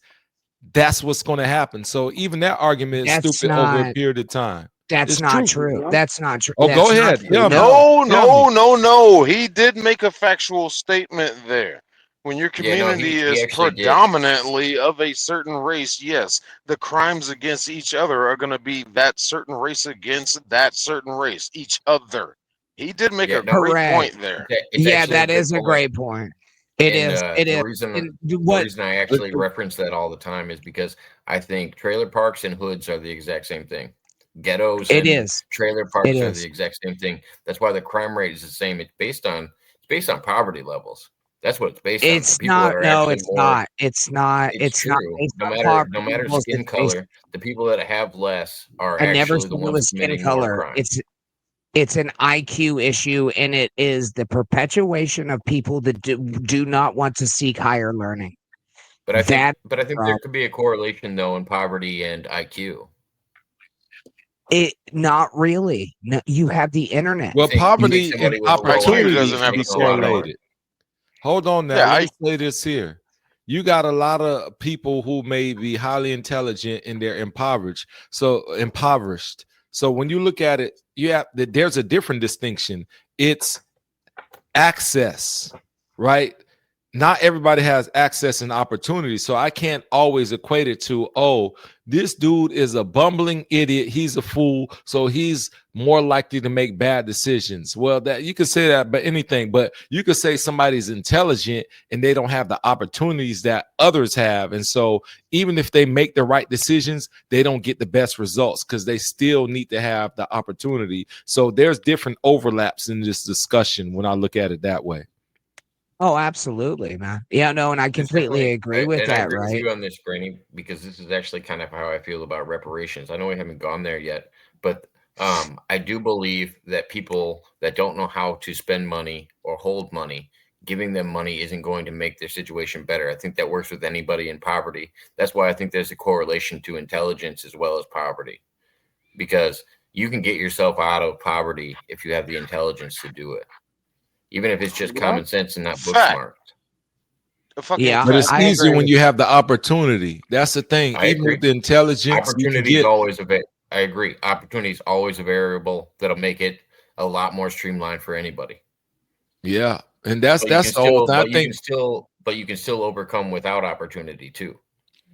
that's what's going to happen. So even that argument is stupid over a period of time. That's not true. That's not true. Oh, go ahead. No. He did make a factual statement there. When your community is predominantly of a certain race, yes, the crimes against each other are going to be that certain race against that certain race, each other. He did make a great point there. Yeah, that is a great point. It is. The reason I actually reference that all the time is because I think trailer parks and hoods are the exact same thing. Ghettos and trailer parks are the exact same thing. That's why the crime rate is the same. It's based on poverty levels. That's what it's based on. It's not. No, it's not. It's not. It's true. not. No matter skin color, the people that have less are I never actually the said it ones was skin committing more color. crime. It's an IQ issue, and it is the perpetuation of people that do not want to seek higher learning. But I think there could be a correlation though in poverty and IQ. It not really. No, you have the internet. Well, poverty and opportunity can be correlated. Hold on now. Let me say this here. You got a lot of people who may be highly intelligent and they're impoverished. So when you look at it, there's a different distinction. It's access, right? Not everybody has access and opportunity. So I can't always equate it to, oh, this dude is a bumbling idiot. He's a fool. So he's more likely to make bad decisions. Well, that you could say that about anything, but you could say somebody's intelligent and they don't have the opportunities that others have. And so even if they make the right decisions, they don't get the best results because they still need to have the opportunity. So there's different overlaps in this discussion when I look at it that way. Oh, absolutely, man. Yeah, no, and I completely agree with that, I agree right? with you on this, Granny, because this is actually kind of how I feel about reparations. I know we haven't gone there yet, but I do believe that people that don't know how to spend money or hold money, giving them money isn't going to make their situation better. I think that works with anybody in poverty. That's why I think there's a correlation to intelligence as well as poverty, because you can get yourself out of poverty if you have the intelligence to do it, even if it's just common sense and not book smart. Yeah, but it's I easier agree. when you have the opportunity. That's the thing. I Even agree. with the intelligence, you can Opportunity is get. always a bit. I agree. Opportunity is always a variable that'll make it a lot more streamlined for anybody. Yeah, and that's But you the can whole still, thing. I but you think can still, but you can still overcome without opportunity too,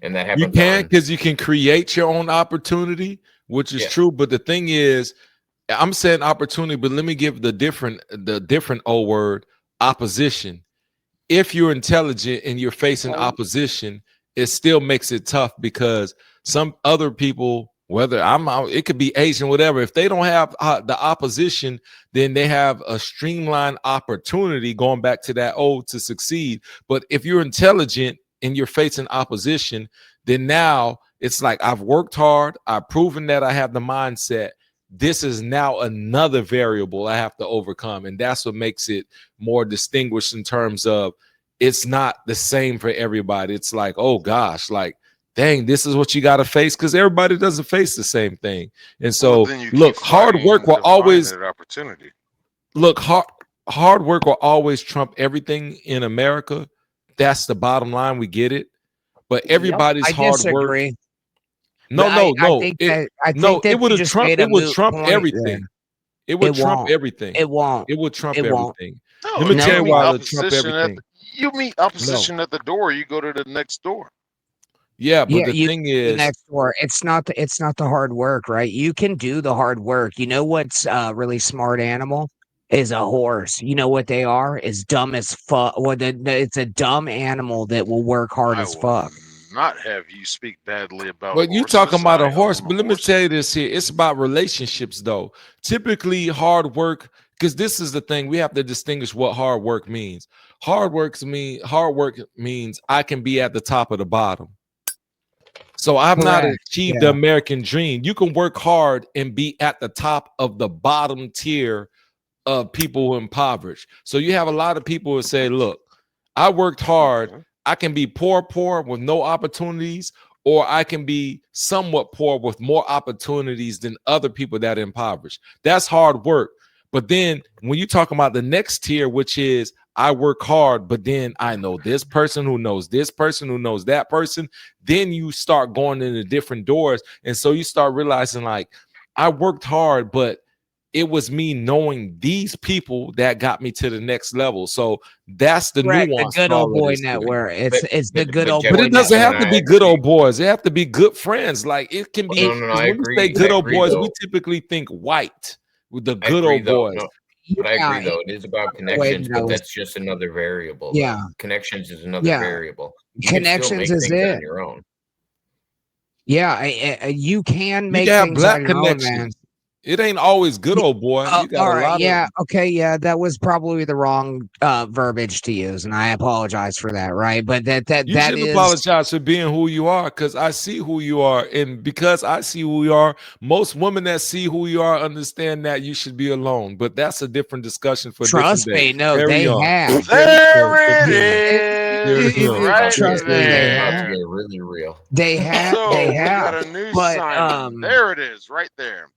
and that you happens. can, because you can create your own opportunity, which is true. But the thing is, I'm saying opportunity, but let me give the different O word, opposition. If you're intelligent and you're facing opposition, it still makes it tough, because some other people, whether it could be Asian, whatever, if they don't have the opposition, then they have a streamlined opportunity, going back to that to succeed. But if you're intelligent and you're facing opposition, then now it's like, I've worked hard, I've proven that I have the mindset. This is now another variable I have to overcome. And that's what makes it more distinguished in terms of it's not the same for everybody. It's like, oh gosh, like, dang, this is what you got to face, because everybody doesn't face the same thing. And so, look, hard work will always opportunity. Look, hard work will always trump everything in America. That's the bottom line. We get it. But everybody's I hard disagree. work. No, I think it would have Trump. It would trump everything. It would trump won't. everything. It won't. It would trump It won't. everything. No, Let me you tell you meet why it would trump opposition everything. you meet opposition at the door. You go to the next door. Yeah, but the thing is, next door, it's not the hard work, right? You can do the hard work. You know what's really smart animal is a horse. You know what they are? Is dumb as fuck. Well, it's a dumb animal that will work hard as fuck. Not have you speak badly about. But you talking about a horse, but let me tell you this here. It's about relationships, though. Typically, hard work, because this is the thing, we have to distinguish what hard work means. Hard work means I can be at the top of the bottom. So I've not achieved the American dream. You can work hard and be at the top of the bottom tier of people who are impoverished. So you have a lot of people who say, look, I worked hard. I can be poor with no opportunities, or I can be somewhat poor with more opportunities than other people that are impoverished. That's hard work. But then when you talk about the next tier, which is I work hard, but then I know this person who knows this person who knows that person, then you start going into different doors. And so you start realizing, like, I worked hard, but it was me knowing these people that got me to the next level. So that's the nuance. The good old boy network. It's the good old boy. But it doesn't have to be good old boys. They have to be good friends. Like, it can be. When we say good old boys, we typically think white with the good old boys. No, but I agree, though. It is about connections, but that's just another variable. Yeah. Connections is another variable. You Connections is it. On your own. Yeah, you can make have things black on your own, connections. man. It ain't always good old boy. You got all a right, lot yeah, of... okay, yeah, that was probably the wrong verbiage to use, and I apologize for that, right? But You shouldn't apologize for being who you are, because I see who you are, and because I see who you are, most women that see who you are understand that you should be alone. But that's a different discussion for trust a different day. me, no, they have. There it is. Right trust me, they have. About to get really real. They have. So they we have. got a new But Simon. There it is, right there.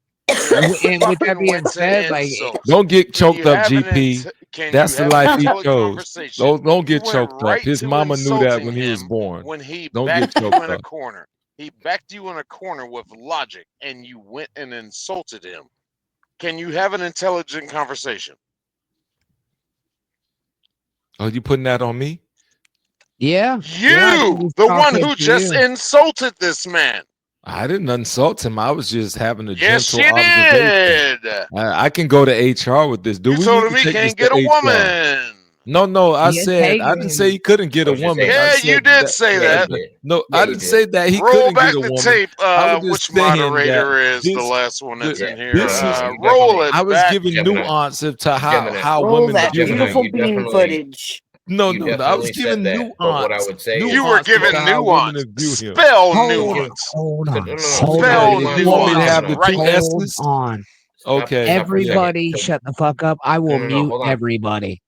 And with that being said, like, don't get choked up, GP. That's the life he chose. Don't get choked up. His mama knew that when he was born. When he don't backed get choked you in up. a corner, he backed you in a corner with logic, and you went and insulted him. Can you have an intelligent conversation? Oh, you putting that on me? Yeah. You, the one who just insulted this man. I didn't insult him. I was just having a Yes, gentle you observation. did. I can go to HR with this. You told him he can't get a woman. No, I said I didn't say he couldn't get a woman. Yeah, you did say that. No, I didn't say that he roll couldn't back get a the woman. tape. Which moderator is the last one that's in here? Roll it. I was back. giving nuance to how Roll women that do beautiful bean definitely- footage. No, You I was definitely giving said that. But what I nuance. would say is, You were Nuance given to how women nuance. view him. Spell Hold nuance. on. no, Hold Spell on. rewind, You want me to nuance have the right two now. Hold S's? on. Okay. Stop for a second. Everybody So, shut the fuck up. I will mute hold on. everybody.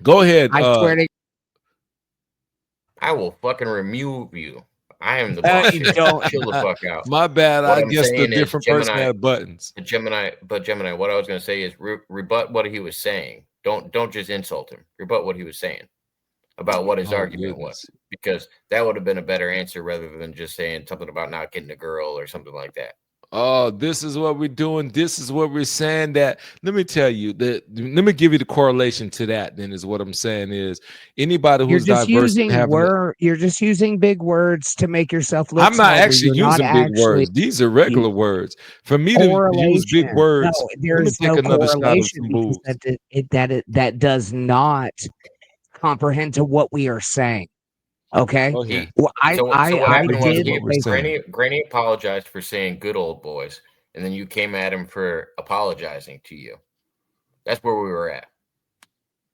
Go ahead. I swear to I will fucking remove you. I am the boss you here. don't. Chill the fuck out. My bad. What I I'm guess the saying is different person Gemini, had buttons. Gemini, what I was going to say is rebut what he was saying. Don't just insult him. Rebut what he was saying about what his argument was, because that would have been a better answer rather than just saying something about not getting a girl or something like that. Oh, this is what we're doing. This is what we're saying. That let me tell you that. Let me give you the correlation to that. Then is what I'm saying is anybody You're who's just diverse and using having. you're just using big words to make yourself look I'm not smarter. actually You're not using big actually words. These are regular words. For me to use big correlation. words, No, let me there's take no another shot of correlation some because booze. that does not comprehend to what we are saying. Okay. Go ahead. Well, So what I happened was did Granny apologized for saying good old boys, and then you came at him for apologizing to you. That's where we were at.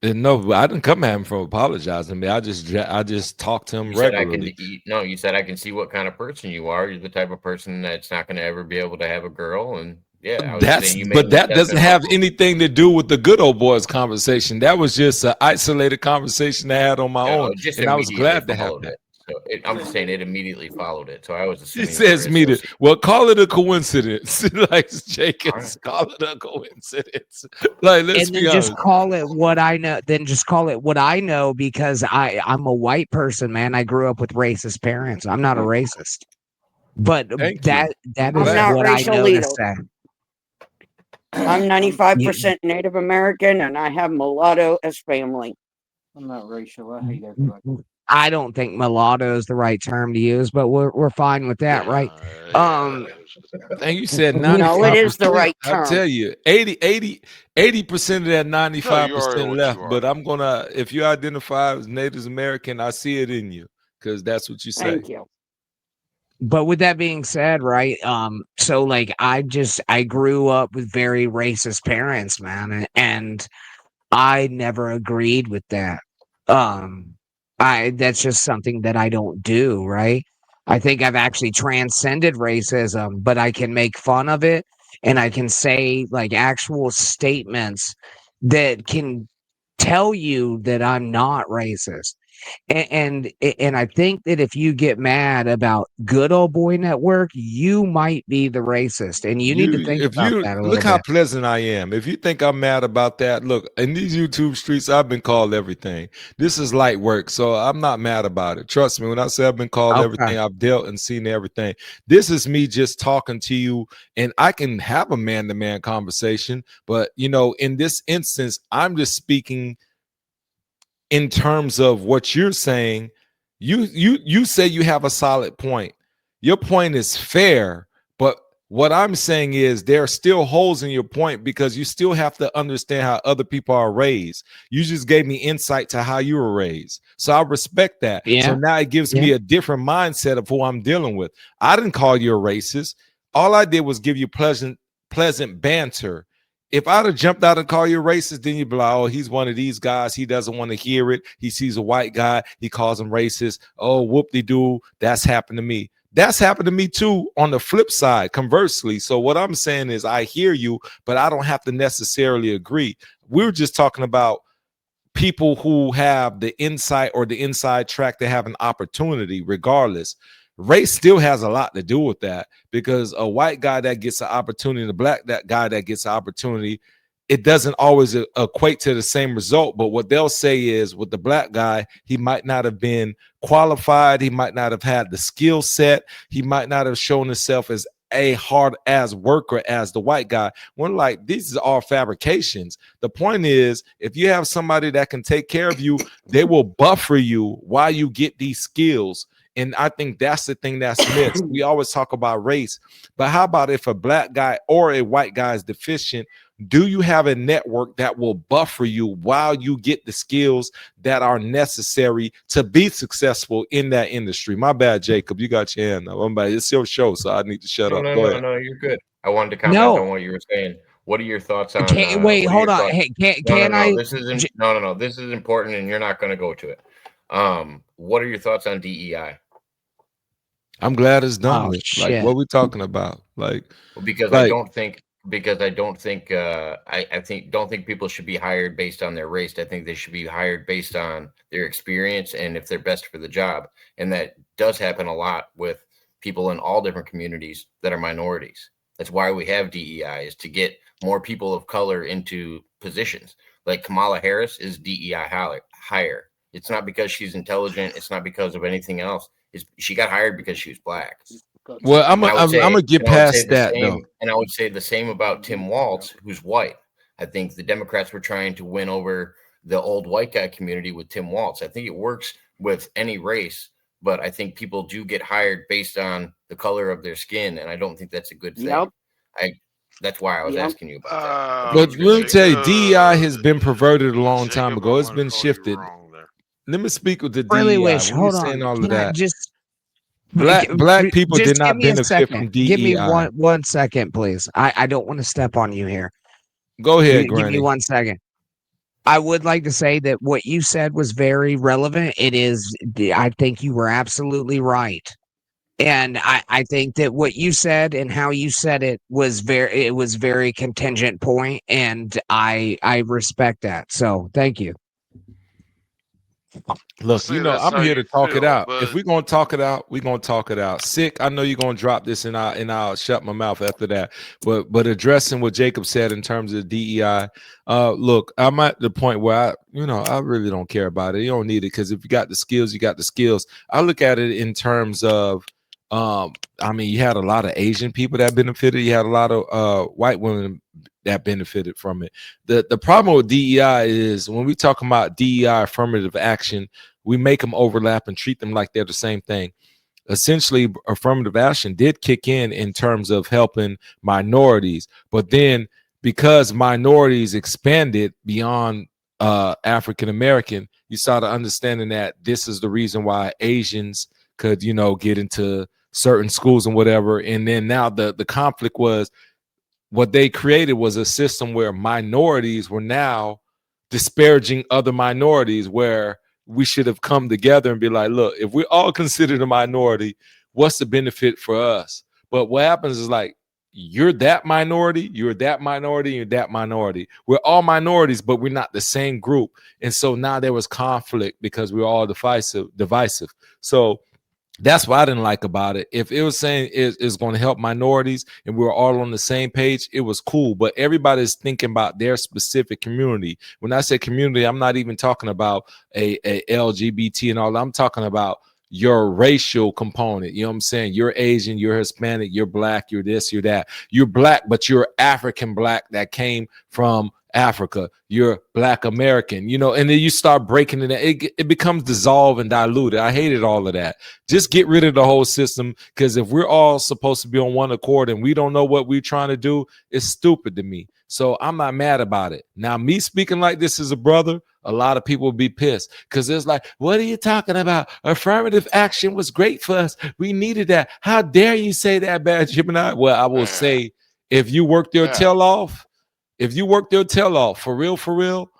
No, I didn't come at him for apologizing. I just talked to him regularly. You said I can see what kind of person you are. You're the type of person that's not going to ever be able to have a girl, and yeah, that doesn't have anything to do with the good old boys conversation. That was just an isolated conversation I had on my own, and I was glad to have that. So I'm just saying it immediately followed it. So I was assuming it says me to call it a coincidence. Like Jacobs, call it a coincidence. Like let's be honest. Just call it what I know. Then just call it what I know because I'm a white person, man. I grew up with racist parents. I'm not a racist, but that is what I know to say. I'm 95% Native American, and I have mulatto as family. I'm not racial. I hate everybody. I don't think mulatto is the right term to use, but we're fine with that, right? And you said 95%. No, it is the right term. I tell you, 80% of that 95% left. But I'm gonna, if you identify as Native American, I see it in you because that's what you say. Thank you. But with that being said, right? So like I grew up with very racist parents, man, and I never agreed with that. That's just something that I don't do, right? I think I've actually transcended racism, but I can make fun of it and I can say like actual statements that can tell you that I'm not racist. And I think that if you get mad about Good Old Boy Network, you might be the racist, and you need to think about that a little look how bit. pleasant I am. If you think I'm mad about that, look, in these YouTube streets, I've been called everything. This is light work, so I'm not mad about it. Trust me, when I say I've been called everything, I've dealt and seen everything. This is me just talking to you, and I can have a man-to-man conversation, but in this instance, I'm just speaking in terms of what you're saying. You say you have a solid point. Your point is fair, but what I'm saying is there are still holes in your point because you still have to understand how other people are raised. You just gave me insight to how you were raised, so I respect that. So now it gives me a different mindset of who I'm dealing with. I didn't call you a racist. All I did was give you pleasant banter. If I'd have jumped out and called you racist, then you'd be like, oh, he's one of these guys. He doesn't want to hear it. He sees a white guy. He calls him racist. Oh, whoop-de-doo. That's happened to me. That's happened to me too on the flip side, conversely. So what I'm saying is I hear you, but I don't have to necessarily agree. We're just talking about people who have the insight or the inside track to have an opportunity regardless. Race still has a lot to do with that because a white guy that gets an opportunity and a black guy that gets an opportunity, it doesn't always equate to the same result. But what they'll say is with the black guy, he might not have been qualified. He might not have had the skill set. He might not have shown himself as a hard as worker as the white guy. We're like, these are all fabrications. The point is, if you have somebody that can take care of you, they will buffer you while you get these skills. And I think that's the thing that's missed. We always talk about race, but how about if a black guy or a white guy is deficient? Do you have a network that will buffer you while you get the skills that are necessary to be successful in that industry? My bad, Jacob. You got your hand up. It's your show, so I need to shut up. Go ahead. No, you're good. I wanted to comment on what you were saying. What are your thoughts on? Wait, hold on. Thoughts? Hey, No. This isn't. No. This is important, and you're not going to go to it. What are your thoughts on DEI? I'm glad it's done with. Shit. Like, what we talking about? Like, because I don't think don't think people should be hired based on their race. I think they should be hired based on their experience and if they're best for the job. And that does happen a lot with people in all different communities that are minorities. That's why we have DEI, is to get more people of color into positions. Like Kamala Harris is DEI hire. It's not because she's intelligent. It's not because of anything else. She got hired because she was black. Well, I'm gonna get past that though. And I would say the same about Tim Walz, who's white. I think the Democrats were trying to win over the old white guy community with Tim Walz. I think it works with any race, but I think people do get hired based on the color of their skin, and I don't think that's a good thing. Yep. That's why I was asking you about that. But let me tell you, DEI has been perverted a long time ago. It's been shifted. Let me speak with the really DEI. wish. Hold on. All Can of that. Just black people did not benefit from DEI. Give me one second, please. I don't want to step on you here. Go ahead, Give me 1 second. I would like to say that what you said was very relevant. It is. I think you were absolutely right. And I think that what you said and how you said it was very contingent point, and I respect that. So thank you. Look, I'm here to talk it out. If we're gonna talk it out, we're gonna talk it out. Sick, I know you're gonna drop this and I'll shut my mouth after that. But addressing what Jacob said in terms of DEI, look, I'm at the point where I really don't care about it. You don't need it, because if you got the skills, you got the skills. I look at it in terms of you had a lot of Asian people that benefited. You had a lot of white women that benefited from it. The problem with DEI is when we talk about DEI, affirmative action, we make them overlap and treat them like they're the same thing. Essentially, affirmative action did kick in terms of helping minorities, but then because minorities expanded beyond African American, you started understanding that this is the reason why Asians could get into certain schools and whatever. And then now the conflict was, what they created was a system where minorities were now disparaging other minorities, where we should have come together and be like, look, if we're all considered a minority, what's the benefit for us? But what happens is, like, you're that minority, you're that minority, you're that minority. We're all minorities, but we're not the same group. And so now there was conflict because we're all divisive. So that's what I didn't like about it. If it was saying it's going to help minorities and we're all on the same page, it was cool. But everybody's thinking about their specific community. When I say community, I'm not even talking about a LGBT and all. I'm talking about your racial component. You know what I'm saying? You're Asian, you're Hispanic, you're black, you're this, you're that. You're black, but you're African black that came from Africa. You're Black American, and then you start breaking it becomes dissolved and diluted. I hated all of that. Just get rid of the whole system, because if we're all supposed to be on one accord and we don't know what we're trying to do, it's stupid to me. So I'm not mad about it. Now, me speaking like this as a brother, a lot of people will be pissed, because it's like, what are you talking about? Affirmative action was great for us. We needed that. How dare you say that, bad Gemini? Well, I will say, if you work your tail off, for real,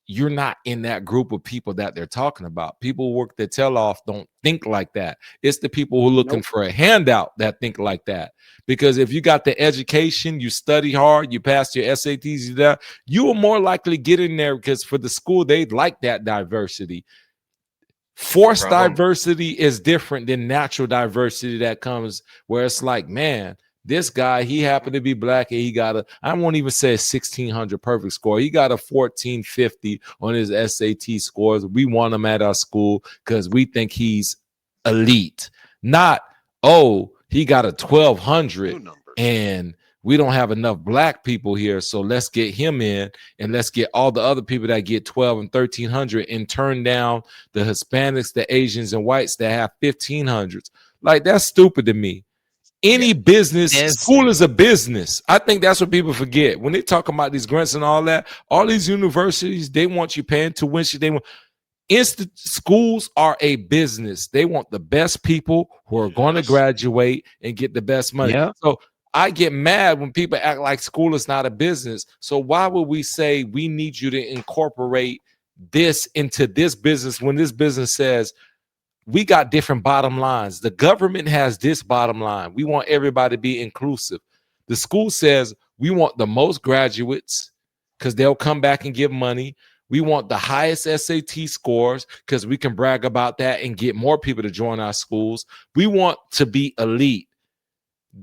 you're not in that group of people that they're talking about. People who work their tail off don't think like that. It's the people who are looking for a handout that think like that. Because if you got the education, you study hard, you pass your SATs, you will more likely get in there, because for the school, they like that diversity. Forced diversity is different than natural diversity that comes where it's like, man, this guy, he happened to be black, and he got I won't even say a 1600 perfect score. He got a 1450 on his SAT scores. We want him at our school because we think he's elite. Not, he got a 1200 and we don't have enough black people here, so let's get him in, and let's get all the other people that get 12 and 1300 and turn down the Hispanics, the Asians, and whites that have 1500s. Like, that's stupid to me. Any business, school is a business. I think that's what people forget when they talk about these grants and all that. All these universities, they want you paying tuition. Schools are a business. They want the best people who are going to graduate and get the best money. Yeah. So I get mad when people act like school is not a business. So why would we say we need you to incorporate this into this business when this business says we got different bottom lines? The government has this bottom line. We want everybody to be inclusive. The school says we want the most graduates because they'll come back and give money. We want the highest SAT scores because we can brag about that and get more people to join our schools. We want to be elite.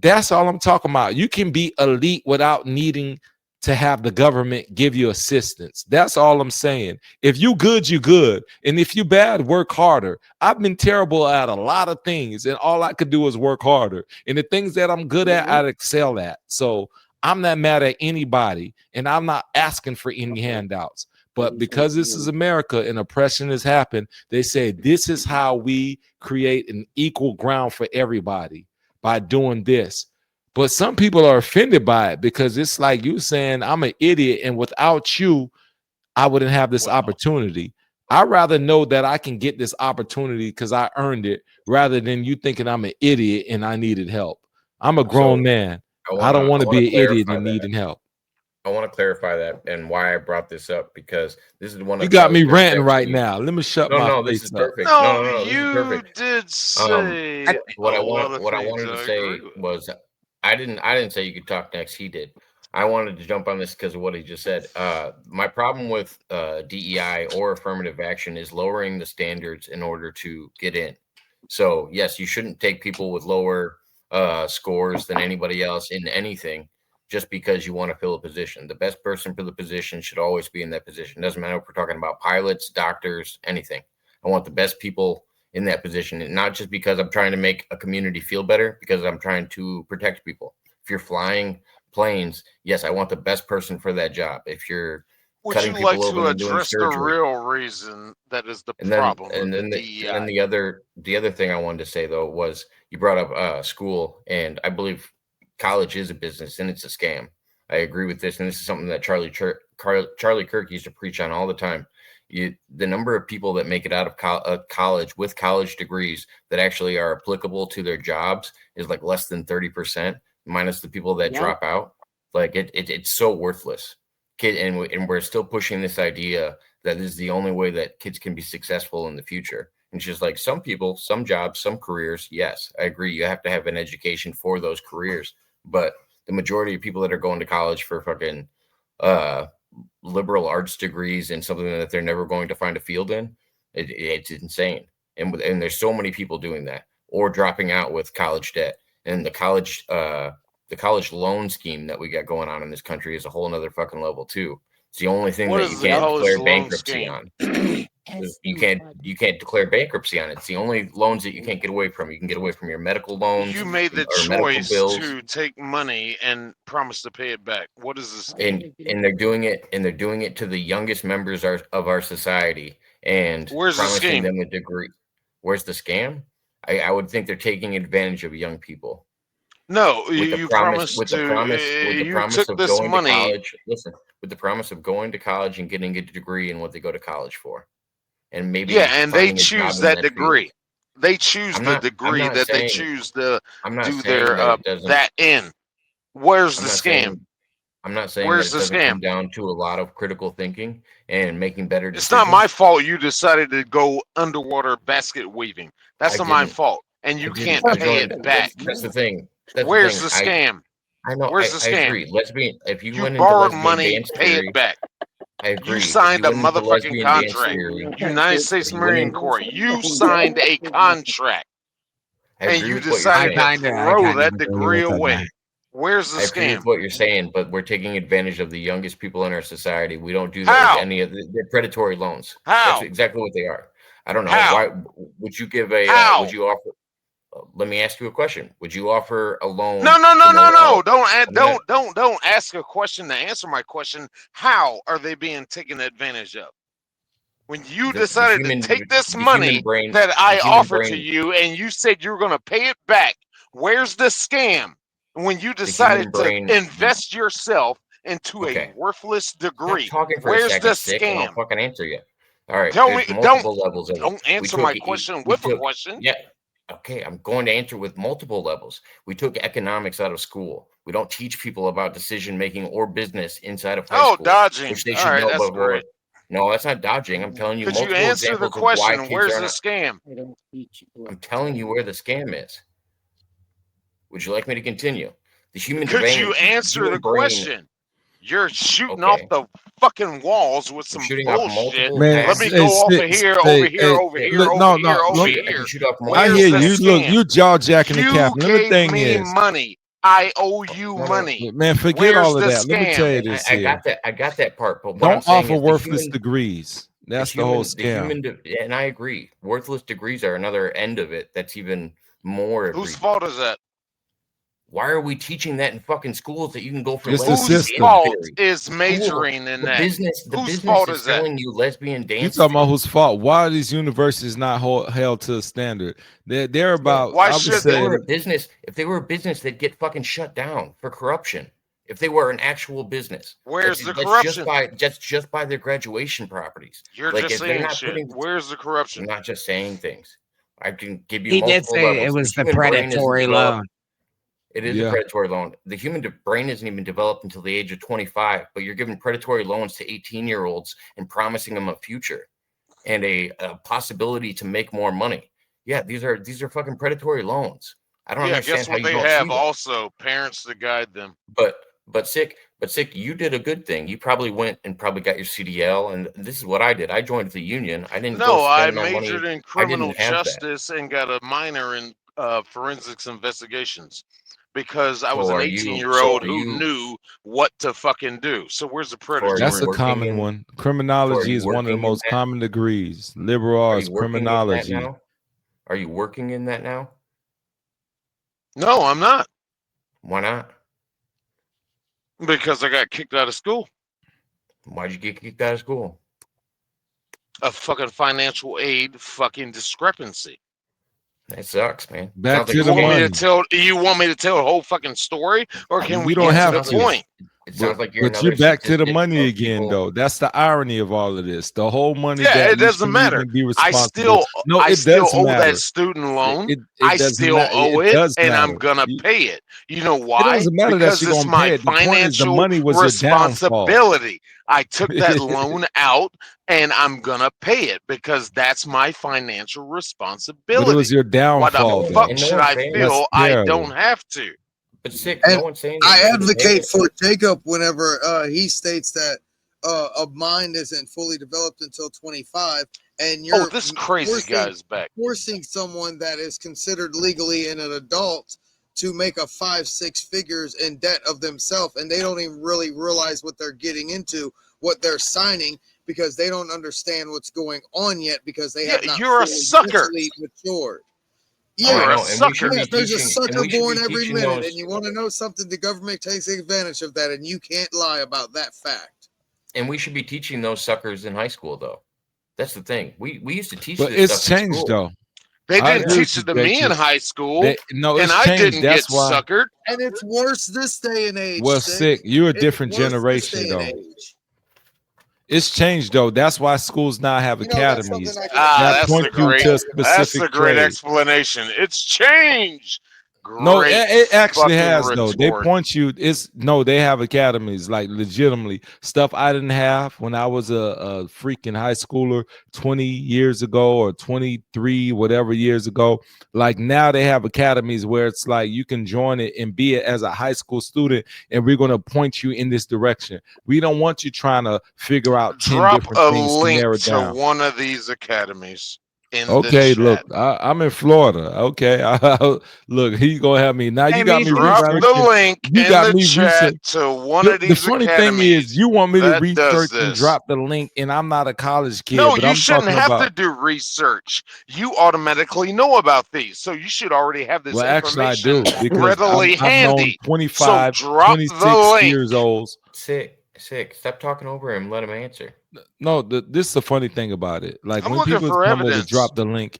That's all I'm talking about. You can be elite without needing to have the government give you assistance. That's all I'm saying. If you good, you good. And if you bad, work harder. I've been terrible at a lot of things, and all I could do is work harder. And the things that I'm good at, I'd excel at. So I'm not mad at anybody, and I'm not asking for any handouts. But because this is America and oppression has happened, they say this is how we create an equal ground for everybody, by doing this. But some people are offended by it because it's like you saying I'm an idiot, and without you, I wouldn't have this opportunity. I'd rather know that I can get this opportunity because I earned it, rather than you thinking I'm an idiot and I needed help. I'm a grown man. I don't want to be an idiot and needing help. I want to clarify that and why I brought this up, because this is one of you got me ranting right now. Let me shut my face this is up. perfect. No, this is perfect. You did say what I wanted to say was I didn't say you could talk next. He did. I wanted to jump on this because of what he just said. My problem with DEI or affirmative action is lowering the standards in order to get in. So yes, you shouldn't take people with lower scores than anybody else in anything just because you want to fill a position. The best person for the position should always be in that position. Doesn't matter if we're talking about pilots, doctors, anything. I want the best people in that position, and not just because I'm trying to make a community feel better, because I'm trying to protect people. If you're flying planes, yes, I want the best person for that job. If you're would cutting you people like open to and doing address the surgery, real reason that is the and problem then with the DEI? and then the other thing I wanted to say though was you brought up school, and I believe college is a business and it's a scam. I agree with this, and this is something that Charlie Kirk used to preach on all the time. The number of people that make it out of college with college degrees that actually are applicable to their jobs is like less than 30%, minus the people that drop out. Like it's so worthless. And we're still pushing this idea that this is the only way that kids can be successful in the future. And it's just like some people, some jobs, some careers. Yes, I agree. You have to have an education for those careers, but the majority of people that are going to college for fucking liberal arts degrees and something that they're never going to find a field in, it's insane. And there's so many people doing that or dropping out with college debt. And the college loan scheme that we got going on in this country is a whole nother fucking level too. It's the only thing that you can't declare bankruptcy on. You can't declare bankruptcy on it. It's the only loans that you can't get away from. You can get away from your medical loans. You made the choice to take money and promise to pay it back. What is this? And they're doing it to the youngest members of our society and where's promising the them a degree. Where's the scam? I would think they're taking advantage of young people. No, you promised with the promise of going to college. Listen, with the promise of going to college and getting a degree in what they go to college for. And maybe and they choose that degree. They choose the degree that they choose to do their that in. Where's the scam? I'm not saying that it doesn't come down to a lot of critical thinking and making better decisions. It's not my fault you decided to go underwater basket weaving. That's not my fault, and you can't pay it back. That's the thing. Where's the scam? I know. Where's the scam? I agree. If you went borrowed into money, pay it back. I agree. You signed a motherfucking contract. United States Marine Corps. You signed a contract. And you decided to throw that degree away. Where's the scam? I agree with what you're saying, but we're taking advantage of the youngest people in our society. We don't do that with any of the predatory loans. How? That's exactly what they are. I don't know. How? Why would you give a? Would you offer? Let me ask you a question. Would you offer a loan? No. Don't ask a question to answer my question. How are they being taken advantage of? When you decided to take this money that I offered to you and you said you were going to pay it back, where's the scam? When you decided to invest yourself into a worthless degree, where's the scam? I'll fucking answer you. All right. Tell me, multiple levels of don't answer my question with a question. Yeah. Okay, I'm going to answer with multiple levels. We took economics out of school. We don't teach people about decision making or business inside of high school, dodging. which they All should right, know. that's But cool. no, that's not dodging. I'm telling you Could you multiple answer the examples of why question? kids Where's are the not. scam? I don't teach you. I'm telling you where the scam is. Would you like me to continue? The human Could brain. you answer the question? You're shooting off Okay. the fucking walls with some shooting off bullshit. multiple Man, Let me tabs. go off of here, over here, over here, look, over no, here, over look, I here. can shoot off I multiple hear Where's the you. Look, scam? you jaw jacking the You cap. And the gave thing me is, money. I owe you No, no, money. man, forget Where's all of the that. Let me tell you scam? this I here. got that. I got that part. But what I'm Don't saying offer is worthless degrees. That's the whole scam. And I agree. Worthless degrees are another end of it. That's even more. Whose egregious. fault is that? Why are we teaching that in fucking schools that you can go for It's the lesbian Whose system. dance fault theory? is majoring in The that? business. The Whose business fault is is that? selling you lesbian You dance. talking about whose fault? Why are these universities not held to a standard? They're about. Why I would should If they say were a business, they'd get fucking shut down for corruption. If they were an actual business, Where's the corruption? just by their graduation properties. You're Like just if they're saying not shit. putting, Where's the I'm corruption? not just saying things. I can give you He did multiple say it levels. was the human brain isn't predatory developed- loan. It is a predatory loan. The human brain isn't even developed until the age of 25, but you're giving predatory loans to 18-year-olds and promising them a future and a possibility to make more money. Yeah, these are fucking predatory loans. I don't understand guess how what you they don't have see that. also? Parents to guide them. But sick, you did a good thing. You probably went and probably got your CDL, and this is what I did. I joined the union. I didn't. No, I spend my money. majored in criminal justice and got a minor in forensics investigations because I was an 18-year-old who knew what to fucking do. So where's the predatory? That's a common one. Criminology is one of the most common degrees. Liberal arts, criminology. Are you working in that now? No, I'm not. Why not? Because I got kicked out of school. Why'd you get kicked out of school? A fucking financial aid fucking discrepancy. That sucks, man. Back to the money. You want me to tell the whole fucking story, or can we don't get have to the point? It sounds like you're. But you're back to the money again, though. That's the irony of all of this. The whole money. Yeah, that it doesn't matter. I still owe that student loan. I still owe it, and I'm gonna pay it. You know why? It doesn't matter because that you're it's gonna pay my it. The point is the financial money was your downfall. responsibility. I took that loan out, and I'm gonna pay it because that's my financial responsibility. But it was your downfall. Why the fuck should I feel I don't have to? But sick, and no one's saying I advocate for Jacob whenever he states that a mind isn't fully developed until 25, and you're this crazy guy's back. Forcing someone that is considered legally an adult to make a 5-6 figures in debt of themselves, and they don't even really realize what they're getting into, what they're signing, because they don't understand what's going on yet because they have not you're a sucker. Matured. Yeah, You're a sucker. Yeah, there's a sucker born every minute, and you want to know something? The government takes advantage of that, and you can't lie about that fact. And we should be teaching those suckers in high school, though. That's the thing. We used to teach. But this it's stuff in changed, school. though. They didn't teach it to me in high school, and I didn't get suckered. And it's worse this day and age. Well, sick. You're a different generation, though. It's changed, though. That's why schools now have academies. That's a great explanation. It's changed. No, it actually has though. They point you. They have academies like legitimately stuff I didn't have when I was a freaking high schooler 20 years ago or 23 whatever years ago. Like now they have academies where it's like you can join it and be it as a high school student, and we're gonna point you in this direction. We don't want you trying to figure out 10 different things to narrow down. To one of these academies. Okay, look, I'm in Florida. Okay, look, he's gonna have me now. You got me drop the link. You got me chat to one of these. The funny thing is, you want me to research and drop the link, and I'm not a college kid. No, but you shouldn't have to do research. You automatically know about these, so you should already have this information actually, I do, because readily handy. 25, so drop 26 years old. Sick. Stop talking over him. Let him answer. No, this is the funny thing about it. Like I'm when people come over to drop the link,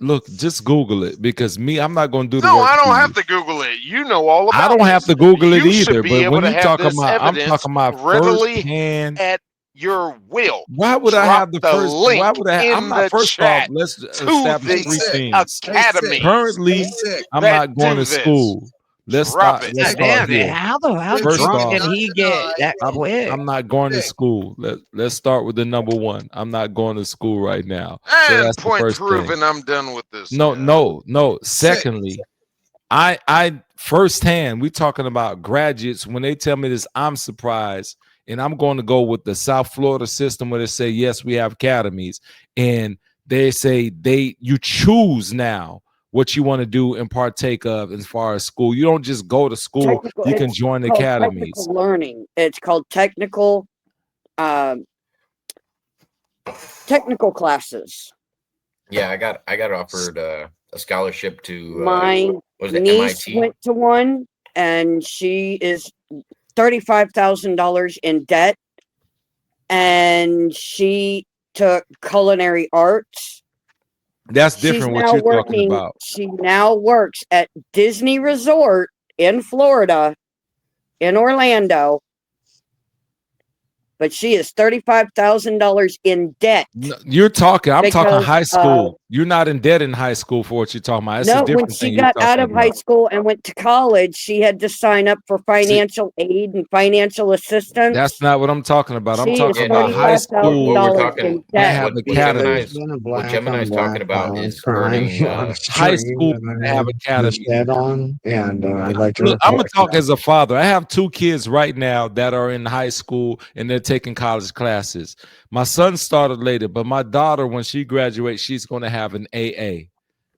look, just Google it because I'm not going to do the work. No, I don't have to Google it. You know all about it. I don't have to Google it either. But when you talk about, I'm talking about readily at your will. Why would I Drop have the the first? link Why would I? I'm in not. the First off, chat let's to establish three the things. academies Currently, I'm that not going do to this. school. Let's Drop start. it. Let's God start damn it! here. How First drunk off, did he get that quick? I'm not going to Jake. school. Let's start with the number one. I'm not going to school right now. So And that's the point first thing. proven, I'm done with this. No. Secondly, I firsthand, we talking about graduates. When they tell me this, I'm surprised. And I'm going to go with the South Florida system where they say, yes, we have academies. And they say you choose now what you want to do and partake of as far as school. You don't just go to school. You can join the academies. Technical learning. It's called technical classes. Yeah, I got offered a scholarship to My was it niece MIT? went to one, and she is $35,000 in debt, and she took culinary arts. That's She's different what now you're talking working. about. She now works at Disney Resort in Florida, in Orlando. But she is $35,000 in debt. No, you're talking. I'm talking because, high school. You're not in debt in high school for what you're talking about. It's a No, different when she thing you're got out talking of high about. school and went to college, she had to sign up for financial aid and financial assistance. That's not what I'm talking about. I'm She is talking about high school. What we're $45,000 talking, in They debt. have what academies. Gemini's talking about is earning. High school they have academies. And I'd Look, I'm gonna talk as a father. I have 2 kids right now that are in high school and they're taking college classes. My son started later, but my daughter, when she graduates, she's going to have an AA.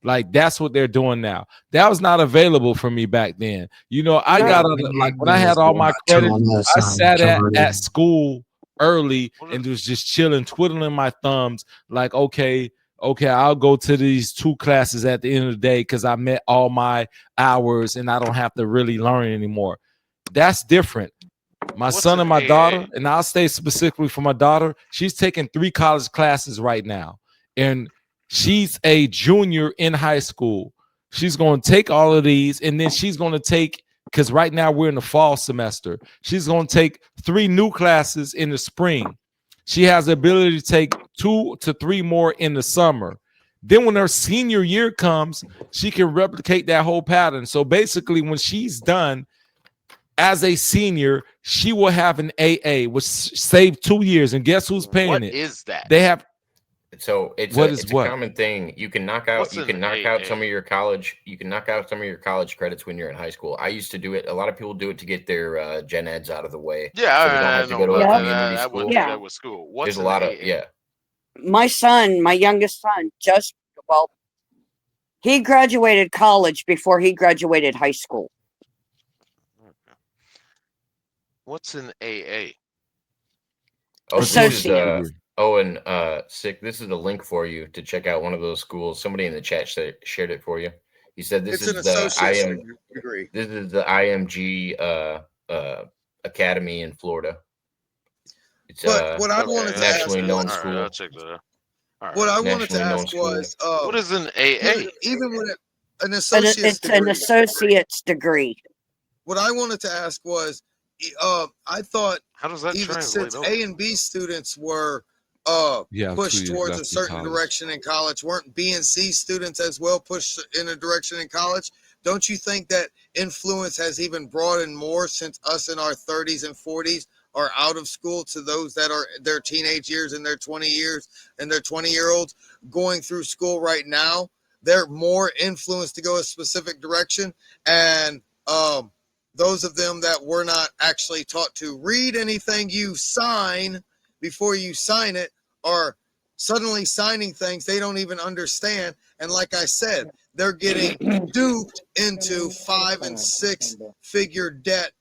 Like that's what they're doing now. That was not available for me back then. You know, I got like when I had all my credit, I sat at school early and was just chilling, twiddling my thumbs. Like, okay, I'll go to these 2 classes at the end of the day because I met all my hours and I don't have to really learn anymore. That's different. My son and my daughter, and I'll stay specifically for my daughter, she's taking 3 college classes right now. And she's a junior in high school. She's going to take all of these, and then she's going to take, because right now we're in the fall semester, she's going to take 3 new classes in the spring. She has the ability to take 2 to 3 more in the summer. Then when her senior year comes, she can replicate that whole pattern. So basically, when she's done as a senior, she will have an AA, which saved 2 years. And guess who's paying What it? is that? They have. So it's a common thing. You can knock out some of your college. You can knock out some of your college credits when you're in high school. I used to do it. A lot of people do it to get their gen eds out of the way. Yeah, so they don't have to go to a community school. I went through that with school. What's There's a lot of My son, my youngest son, he graduated college before he graduated high school. What's an AA? Oh, this is sick. This is the link for you to check out one of those schools. Somebody in the chat shared it for you. He said this is the degree. This is the IMG Academy in Florida. It's what I wanted to nationally ask known was, school. I'll check that out. What I wanted to ask was, what is an AA? Even with an associate's degree. An associate's degree. What I wanted to ask was, I thought, how does that even translate since over? A and B students were pushed towards a certain direction in college, weren't B and C students as well pushed in a direction in college? Don't you think that influence has even broadened more since us in our 30s and 40s are out of school to those that are their teenage years and their 20 years and their 20-year-olds going through school right now? They're more influenced to go a specific direction, and those of them that were not actually taught to read anything you sign before you sign it are suddenly signing things they don't even understand. And like I said, they're getting duped into 5 and 6 figure debt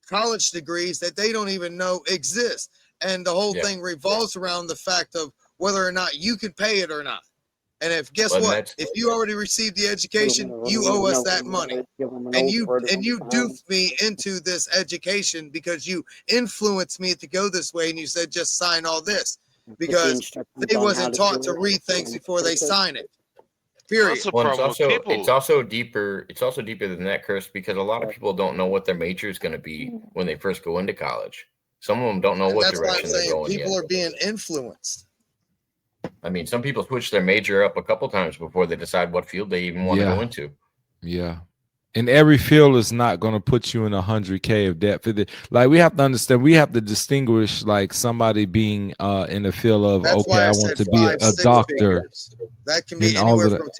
college degrees that they don't even know exist. And the whole thing revolves around the fact of whether or not you can pay it or not. And if if you already received the education, you owe us that money. And you duped me into this education because you influenced me to go this way, and you said just sign all this because they wasn't taught to read things before they sign it. Period. Well, it's also deeper. It's also deeper than that, Chris, because a lot of people don't know what their major is going to be when they first go into college. Some of them don't know And what that's why I'm direction they're saying going people yet. are being influenced. I mean, some people switch their major up a couple times before they decide what field they even want to go into. Yeah. And every field is not going to put you in 100K of debt. Like, we have to understand, we have to distinguish like somebody being in the field of, That's okay, why I I want said to be a 5-6 doctor. figures. That can be and all anywhere of that. from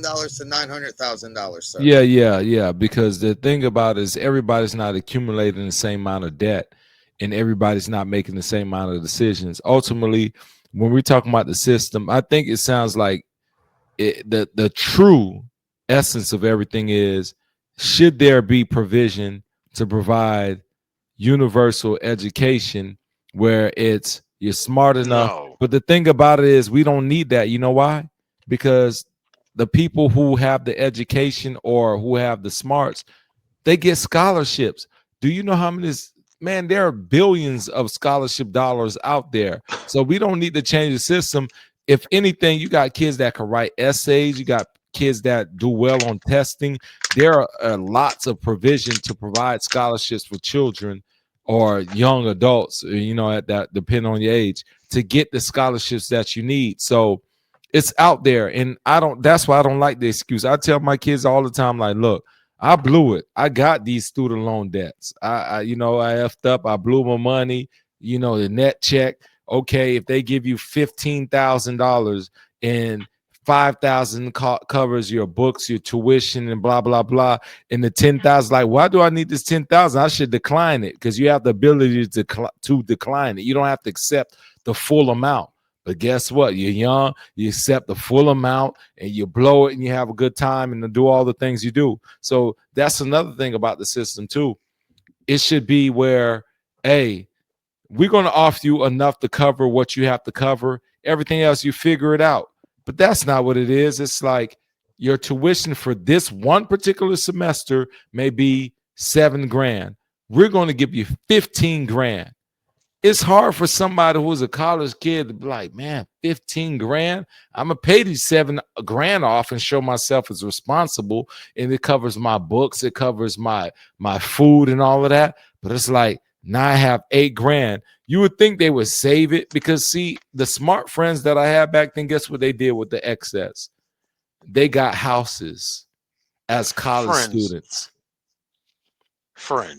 $10,000 to $900,000, sir. Yeah. Because the thing about it is everybody's not accumulating the same amount of debt, and everybody's not making the same amount of decisions. Ultimately, when we're talking about the system, I think it sounds like the true essence of everything is, should there be provision to provide universal education where it's you're smart enough? No. But the thing about it is we don't need that. You know why? Because the people who have the education or who have the smarts, they get scholarships. Do you know how many? Man, there are billions of scholarship dollars out there. So we don't need to change the system. If anything, you got kids that can write essays. You got kids that do well on testing. There are lots of provision to provide scholarships for children or young adults, at that, depending on your age, to get the scholarships that you need. So it's out there. And that's why I don't like the excuse. I tell my kids all the time, like, look, I blew it. I got these student loan debts. I effed up. I blew my money, the net check. Okay, if they give you $15,000 and 5,000 covers your books, your tuition, and blah blah blah, and the 10,000, like, why do I need this 10,000? I should decline it, because you have the ability to decline it. You don't have to accept the full amount. But guess what? You're young, you accept the full amount, and you blow it, and you have a good time, and do all the things you do. So that's another thing about the system too. It should be where, hey, we're going to offer you enough to cover what you have to cover. Everything else, you figure it out. But that's not what it is. It's like your tuition for this one particular semester may be $7,000. We're going to give you 15 grand. It's hard for somebody who's a college kid to be like, man, 15 grand. I'm gonna pay these $7,000 off and show myself as responsible. And it covers my books, it covers my food and all of that. But it's like, now I have $8,000. You would think they would save it, because see, the smart friends that I had back then, guess what they did with the excess? They got houses as college students.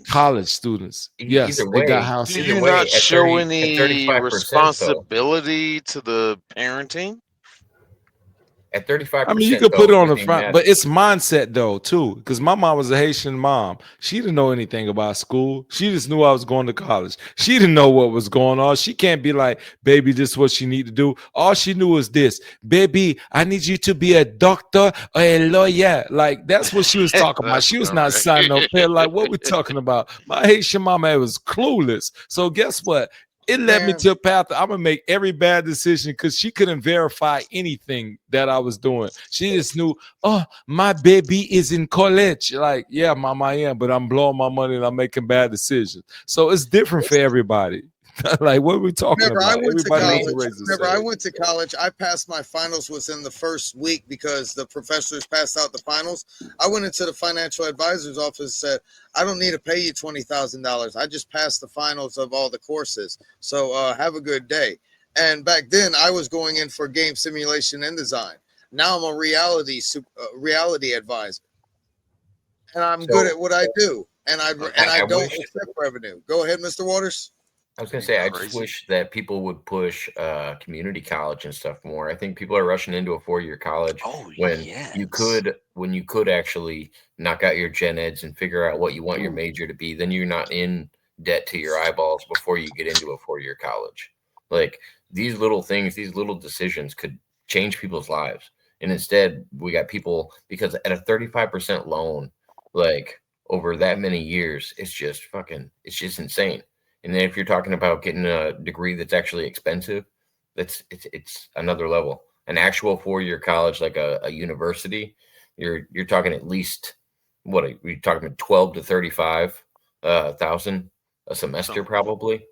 College students. Yes, Either way, they got houses. Do you not show any responsibility to the parenting? At 35%, I mean, you could put it on the front, but it's mindset though too. Because my mom was a Haitian mom. She didn't know anything about school. She just knew I was going to college. She didn't know what was going on. She can't be like, baby, this is what she need to do. All she knew was this, baby, I need you to be a doctor or a lawyer. Like, that's what she was talking about. She was not signing up there. Like, what we talking about? My Haitian mama was clueless. So guess what? It led me to a path that I'm gonna make every bad decision, because she couldn't verify anything that I was doing. She just knew, oh, my baby is in college. Like, yeah, mama, I am, but I'm blowing my money and I'm making bad decisions. So it's different for everybody. Like, what are we talking about? I went to college, I passed my finals within the first week because the professors passed out the finals. I went into the financial advisor's office and said, I don't need to pay you $20,000. I just passed the finals of all the courses. So have a good day. And back then I was going in for game simulation and design. Now I'm a reality advisor. And I'm good at what I do. And I don't accept revenue. Go ahead, Mr. Waters. I was going to say, I just wish that people would push community college and stuff more. I think people are rushing into a 4-year college when you could actually knock out your gen eds and figure out what you want your major to be. Then you're not in debt to your eyeballs before you get into a 4-year college. Like, these little things, these little decisions could change people's lives. And instead, we got people, because at a 35% loan, like, over that many years, it's just insane. And then if you're talking about getting a degree that's actually expensive, it's another level. An actual 4-year college, like a university, you're talking at least, what are you talking about, 12 to 35,000 a semester, probably,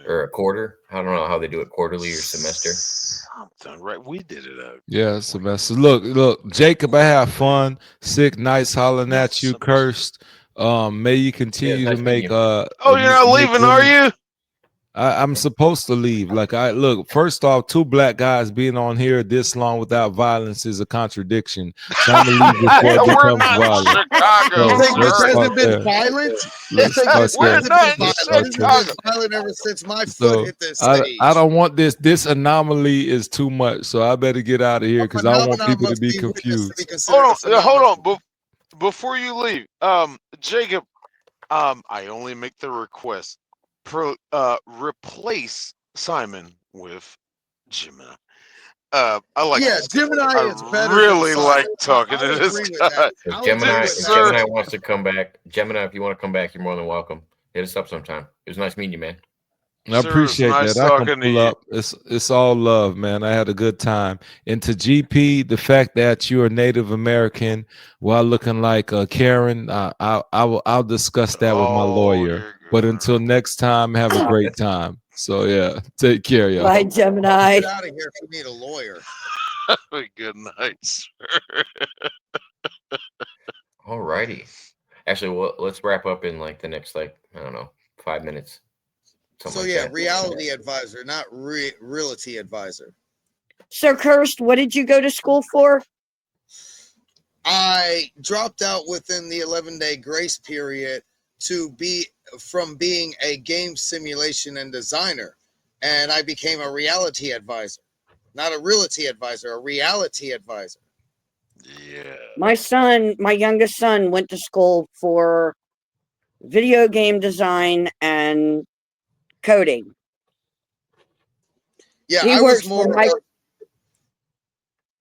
or a quarter. I don't know how they do it, quarterly or semester. Something, right? We did it out. Yeah, semester. Look, Jacob, I have fun. Sick nights hollering at you, cursed. May you continue to make oh, you're not leaving, are you? I'm supposed to leave. Like I look, first off, 2 black guys being on here this long without violence is a contradiction. So I'm gonna leave before it We're becomes not in violent. Chicago, You So think this let's sir. start hasn't been there. violent? You Let's think start this We're there. hasn't not been in Let's violent? start This there. has been Chicago. violent ever since my foot So hit this I stage. don't want this anomaly is too much. So I better get out of here A because I don't want phenomenon people to must be be witnessed to be confused. considered a Hold phenomenon. on. Before you leave, Jacob, I only make the request. Replace Simon with Gemini. I like Yeah, this guy. Gemini is I better than really Simon. like talking I'll to this agree with guy. that. If I'll Gemini, agree if with that. Sir. Gemini wants to come back, Gemini, if you want to come back, you're more than welcome. Hit us up sometime. It was nice meeting you, man. I Sir, it's appreciate nice that. I can talking to pull you. up. It's all love, man. I had a good time. And to GP, the fact that you're a Native American while looking like Karen, I'll discuss that with my Oh, lawyer. you're But good. until next time, have a great time. So yeah, take care, y'all. Bye, Gemini. Get out of here if you need a lawyer. Good night, sir. All righty. Actually, well, let's wrap up in like the next, like, I don't know, 5 minutes. So Something like yeah, that. reality advisor, not realty advisor. So, Cursed, what did you go to school for? I dropped out within the 11-day grace period to be from being a game simulation and designer, and I became a reality advisor, not a realty advisor, a reality advisor. Yeah. My youngest son, went to school for video game design and coding. Yeah, He I works was more.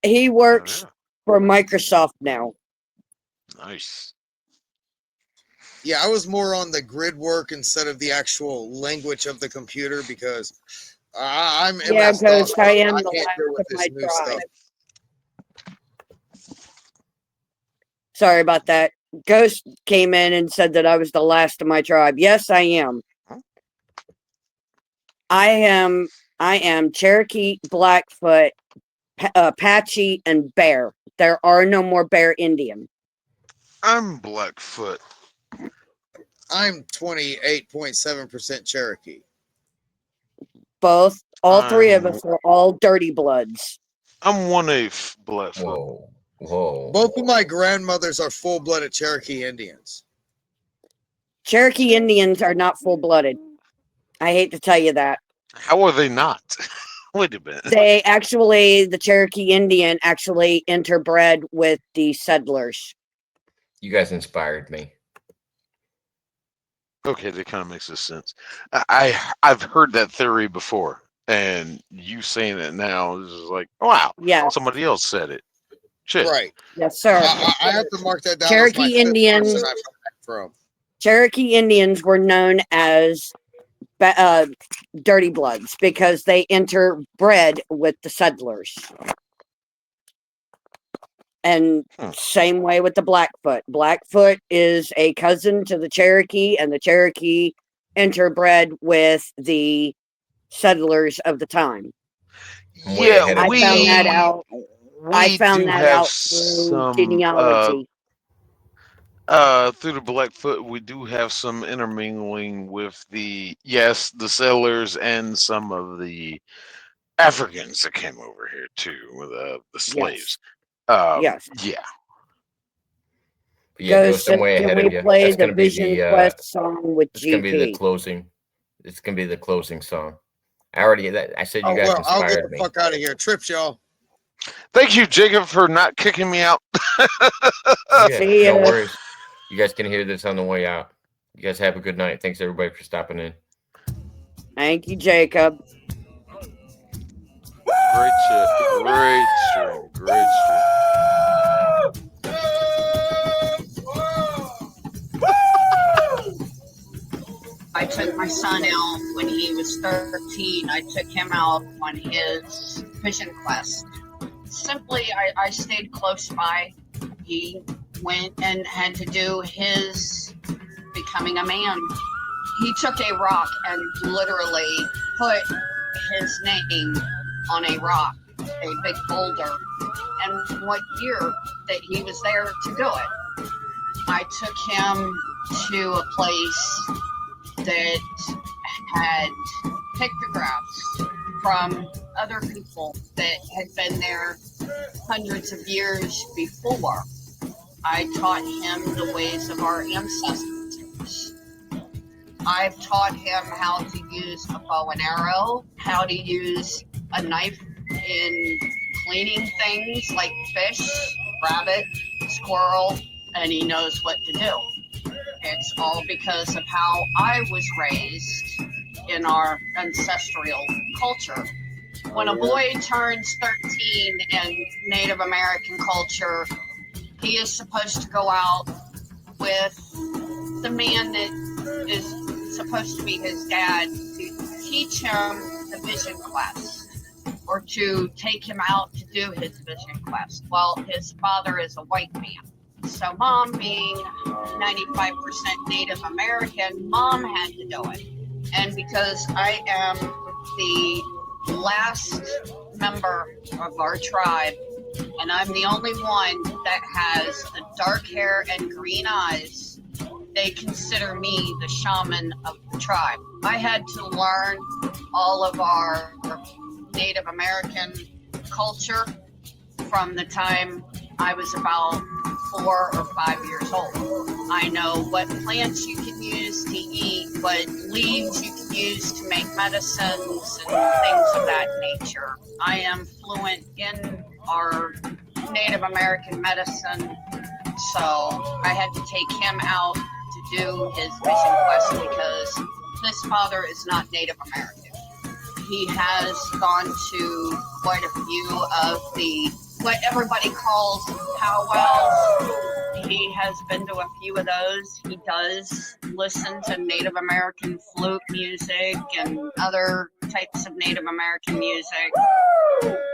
He works for Microsoft now. Nice. Yeah, I was more on the grid work instead of the actual language of the computer because I'm Yeah, MS Ghost, DOS. I am I the can't last deal with of this my new stuff. tribe. Sorry about that. Ghost came in and said that I was the last of my tribe. Yes, I am. I am Cherokee, Blackfoot, Apache, and Bear. There are no more Bear Indian. I'm Blackfoot. I'm 28.7% Cherokee. All three of us are all dirty bloods. I'm 1/8 Blackfoot. Whoa. Both of my grandmothers are full-blooded Cherokee Indians. Cherokee Indians are not full-blooded. I hate to tell you that. How are they not? Wait a minute. The Cherokee Indian actually interbred with the settlers. You guys inspired me. Okay, that kind of makes sense. I've heard that theory before, and you saying it now is like, wow, yeah, somebody else said it. Shit. Right. Yes, sir. I have to mark that down. Cherokee as my Indians. I've heard that from. Cherokee Indians were known as dirty bloods because they interbred with the settlers. And same way with the Blackfoot. Blackfoot is a cousin to the Cherokee, and the Cherokee interbred with the settlers of the time. Yeah, I found that out. I found that out through genealogy. Through the Blackfoot, we do have some intermingling with the settlers and some of the Africans that came over here too, with the slaves. Yes. Yeah. Yeah, Ghost, I'm way ahead of you. Play That's the going to be Vision the Quest song with it's going to be the GP. closing. It's going to be the closing song. I said you guys I'll get inspired the me. fuck out of here. Trips, y'all. Thank you, Jacob, for not kicking me out. Yeah, no worries. You guys can hear this on the way out. You guys have a good night. Thanks everybody for stopping in. Thank you, Jacob. Great shit. Great stream. Great stream. I took my son out when he was 13. I took him out on his Vision Quest. Simply, I stayed close by. He went and had to do his becoming a man. He took a rock and literally put his name on a rock, a big boulder, and what year that he was there to do it. I took him to a place that had pictographs from other people that had been there hundreds of years before. I taught him the ways of our ancestors. I've taught him how to use a bow and arrow, how to use a knife in cleaning things like fish, rabbit, squirrel, and he knows what to do. It's all because of how I was raised in our ancestral culture. When a boy turns 13 in Native American culture, he is supposed to go out with the man that is supposed to be his dad to teach him the vision quest or to take him out to do his vision quest. Well, his father is a white man. So mom, being 95% Native American, mom had to do it. And because I am the last member of our tribe, and I'm the only one that has the dark hair and green eyes, they consider me the shaman of the tribe. I had to learn all of our Native American culture from the time I was about 4 or 5 years old. I know what plants you can use to eat, what leaves you can use to make medicines and things of that nature. I am fluent in our Native American medicine, so I had to take him out to do his vision quest because this father is not Native American. He has gone to quite a few of the, what everybody calls powwows. He has been to a few of those. He does listen to Native American flute music and other types of Native American music.